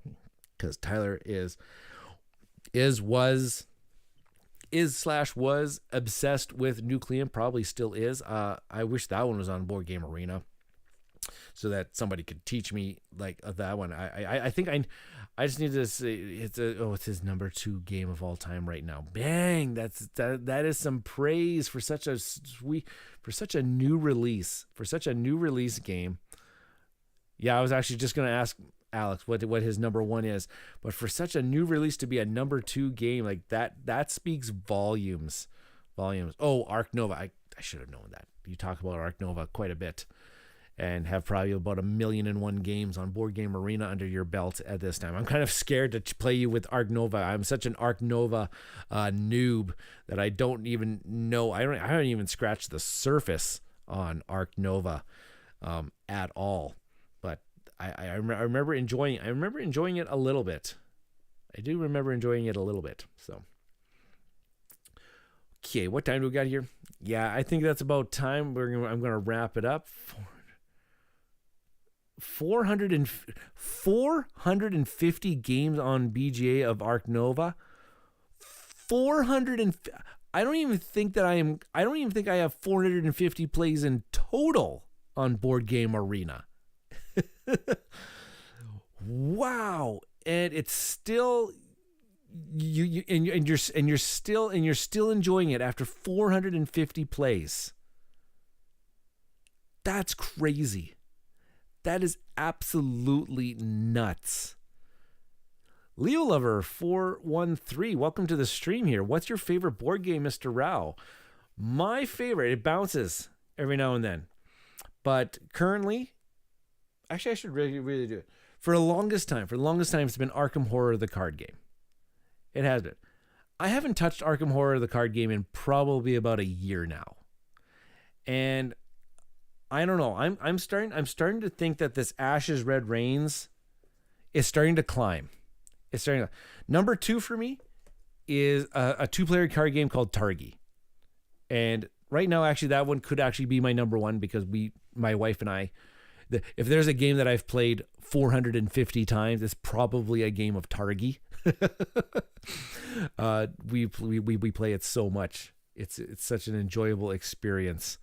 because Tyler was obsessed with Nucleum, probably still is. I wish that one was on Board Game Arena, so that somebody could teach me like that one. I think I just need to say it's his number 2 game of all time right now. Bang! That is some praise for such a new release game. Yeah, I was actually just gonna ask Alex what his number 1 is, but for such a new release to be a number 2 game like that speaks volumes. Oh, Arc Nova! I should have known that. You talk about Arc Nova quite a bit, and have probably about 1,000,001 games on Board Game Arena under your belt at this time. I'm kind of scared to play you with Arc Nova. I'm such an Arc Nova noob that I don't even know. I don't even scratch the surface on Arc Nova at all. But I remember enjoying it a little bit. I do remember enjoying it a little bit. So, okay, what time do we got here? Yeah, I think that's about time. I'm gonna wrap it up. 450 games on BGA of Arc Nova. 400. I don't even think I have 450 plays in total on Board Game Arena. Wow. And it's still you're still enjoying it after 450 plays. That's crazy. That is absolutely nuts. Leo Lover 413, welcome to the stream here. What's your favorite board game, Mista Rau? My favorite, it bounces every now and then, but currently, actually I should really do it. For the longest time, it's been Arkham Horror, the card game. It has been. I haven't touched Arkham Horror, the card game, in probably about a year now, and I don't know. I'm starting to think that this Ashes Red Rains is starting to climb. It's starting to. Number 2 for me is a 2-player card game called Targi, and right now, actually, that one could actually be my number 1 because my wife and I, if there's a game that I've played 450 times, it's probably a game of Targi. We play it so much. It's such an enjoyable experience.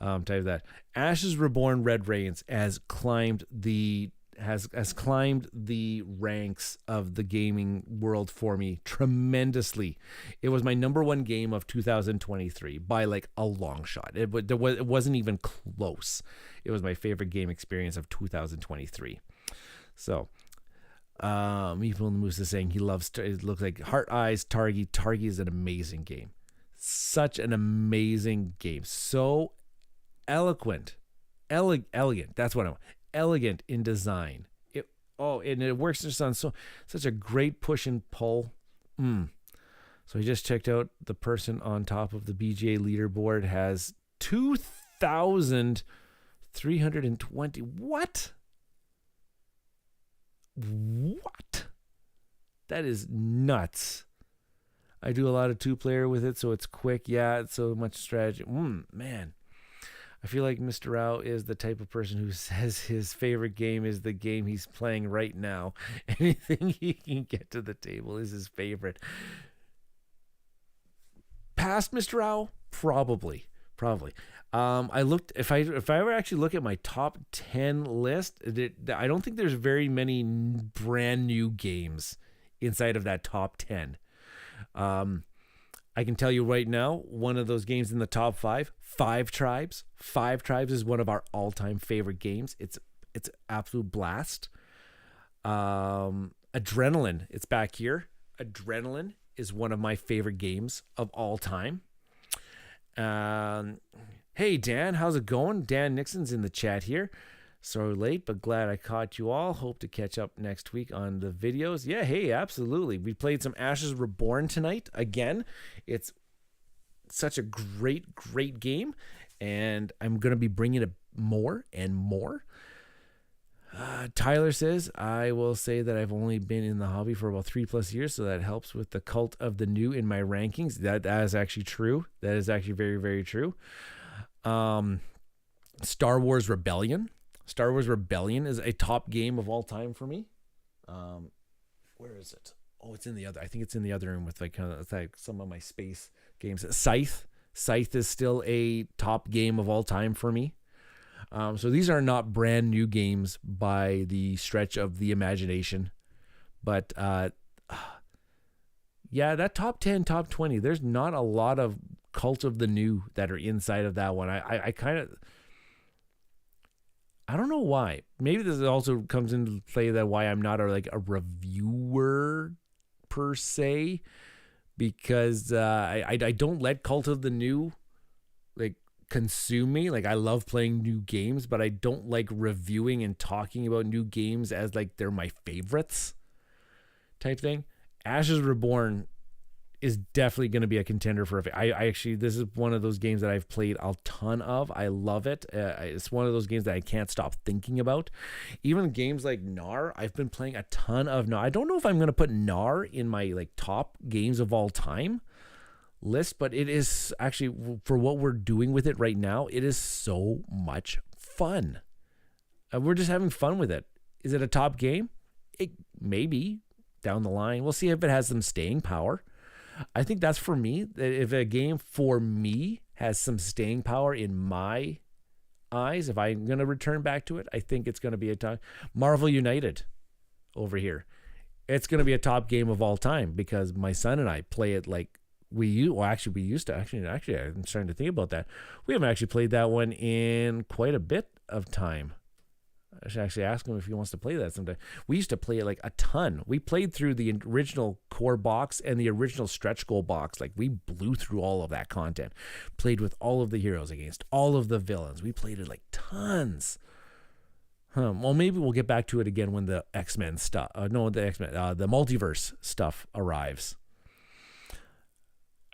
Type of that. Ashes Reborn Red Rains has climbed the ranks of the gaming world for me tremendously. It was my number 1 game of 2023 by like a long shot. It wasn't even close. It was my favorite game experience of 2023. So, Evil and the Moose is saying he loves. It looks like Heart Eyes Targi. Targi is an amazing game. Such an amazing game. So eloquent. Elegant. That's what I want. Elegant in design. And it works just on such a great push and pull. So I just checked out the person on top of the BGA leaderboard has 2,320. What? That is nuts. I do a lot of 2-player with it, so it's quick. Yeah, it's so much strategy. Man. I feel like Mr. Rau is the type of person who says his favorite game is the game he's playing right now. Anything he can get to the table is his favorite. Past Mr. Rau? Probably. I looked, if I ever actually look at my top 10 list, I don't think there's very many brand new games inside of that top 10. I can tell you right now, one of those games in the top 5, Five Tribes. Five Tribes is one of our all-time favorite games. It's absolute blast. Adrenaline, it's back here. Adrenaline is one of my favorite games of all time. Hey, Dan, how's it going? Dan Nixon's in the chat here. Sorry late, but glad I caught you all. Hope to catch up next week on the videos. Yeah, hey, absolutely. We played some Ashes Reborn tonight. Again, it's such a great, great game, and I'm going to be bringing it more and more. Tyler says, I will say that I've only been in the hobby for about 3+ years, so that helps with the cult of the new in my rankings. That is actually true. That is actually very, very true. Star Wars Rebellion. Star Wars Rebellion is a top game of all time for me. Where is it? Oh, it's in the other. I think it's in the other room with like some of my space games. Scythe. Scythe is still a top game of all time for me. So these are not brand new games by the stretch of the imagination. But yeah, that top 10, top 20, there's not a lot of cult of the new that are inside of that one. I kind of... I don't know why. Maybe this also comes into play that why I'm not a reviewer per se, because I don't let Cult of the New consume me. I love playing new games, but I don't like reviewing and talking about new games as they're my favorites type thing. Ashes Reborn is definitely going to be a contender for this is one of those games that I've played a ton of. I love it. It's one of those games that I can't stop thinking about. Even games like Nar, I've been playing a ton of Nar. I don't know if I'm going to put Nar in my top games of all time list, but it is actually, for what we're doing with it right now, it is so much fun. We're just having fun with it. Is it a top game? It maybe down the line. We'll see if it has some staying power. I think that's for me. If a game for me has some staying power in my eyes, if I'm going to return back to it, I think it's going to be a top. Marvel United over here. It's going to be a top game of all time because my son and I play it we used to. Actually, I'm starting to think about that. We haven't actually played that one in quite a bit of time. I should actually ask him if he wants to play that sometime. We used to play it a ton. We played through the original core box and the original stretch goal box. We blew through all of that content. Played with all of the heroes against all of the villains. We played it tons. Well, maybe we'll get back to it again when the X-Men stuff. The multiverse stuff arrives.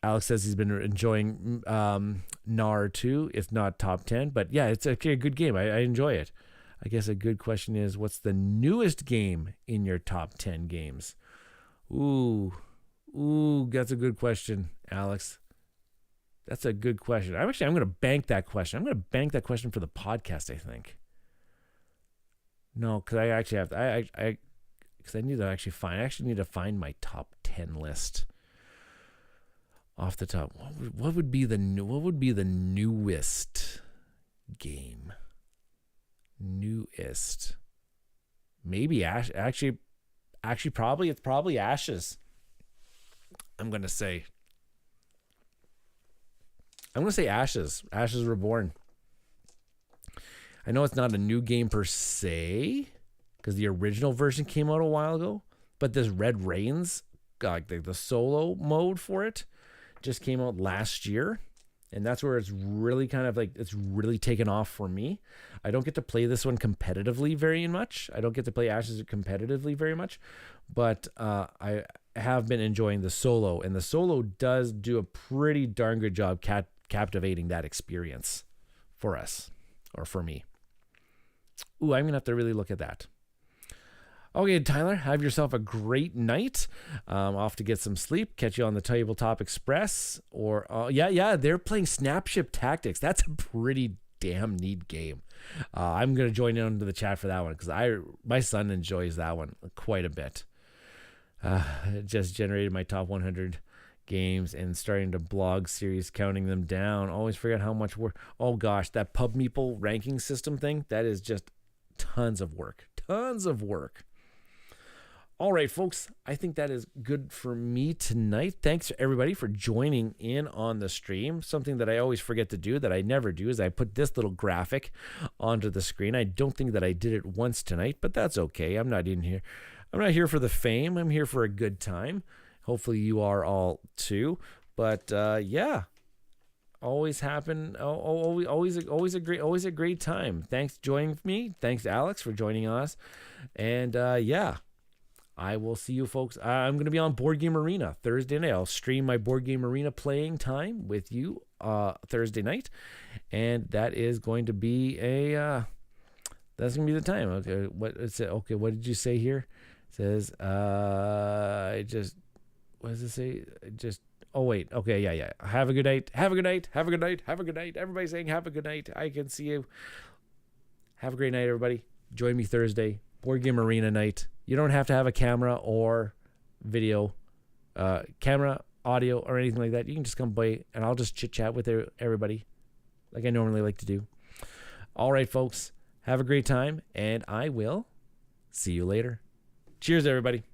Alex says he's been enjoying Nar too. It's not top 10, but yeah, it's actually a good game. I enjoy it. I guess a good question is, what's the newest game in your top 10 games? Ooh, that's a good question, Alex. That's a good question. I'm going to bank that question. I'm going to bank that question for the podcast, I think. No, because I actually have to, because I need to actually need to find my top 10 list off the top. What would be the newest game? Newest, maybe actually probably it's probably Ashes. I'm gonna say Ashes Reborn. I know it's not a new game per se because the original version came out a while ago, but this Red Rains, the solo mode for it, just came out last year. And that's where it's really kind of like, it's really taken off for me. I don't get to play this one competitively very much. I don't get to play Ashes competitively very much, but I have been enjoying the solo, and the solo does do a pretty darn good job captivating that experience for us, or for me. Ooh, I'm going to have to really look at that. Okay, Tyler, have yourself a great night. Off to get some sleep. Catch you on the Tabletop Express. Or, they're playing Snapship Tactics. That's a pretty damn neat game. I'm going to join in into the chat for that one because my son enjoys that one quite a bit. Just generated my top 100 games and starting to blog series, counting them down. Always forget how much work. Oh, gosh, that Pub Meeple ranking system thing, that is just tons of work. Tons of work. All right, folks, I think that is good for me tonight. Thanks, everybody, for joining in on the stream. Something that I always forget to do, that I never do, is I put this little graphic onto the screen. I don't think that I did it once tonight, but that's okay. I'm not here for the fame. I'm here for a good time. Hopefully you are all too. But always a great time. Thanks for joining me. Thanks, Alex, for joining us. And I will see you folks. I'm going to be on Board Game Arena Thursday night. I'll stream my Board Game Arena playing time with you Thursday night. And that is going to be that's going to be the time. Okay, what did you say here? It says, what does it say? Oh, wait. Okay, yeah. Have a good night. Have a good night. Have a good night. Have a good night. Everybody's saying have a good night. I can see you. Have a great night, everybody. Join me Thursday. Board Game Arena night. You don't have to have a camera or video, camera, audio, or anything like that. You can just come by and I'll just chit chat with everybody like I normally like to do. All right, folks. Have a great time, and I will see you later. Cheers, everybody.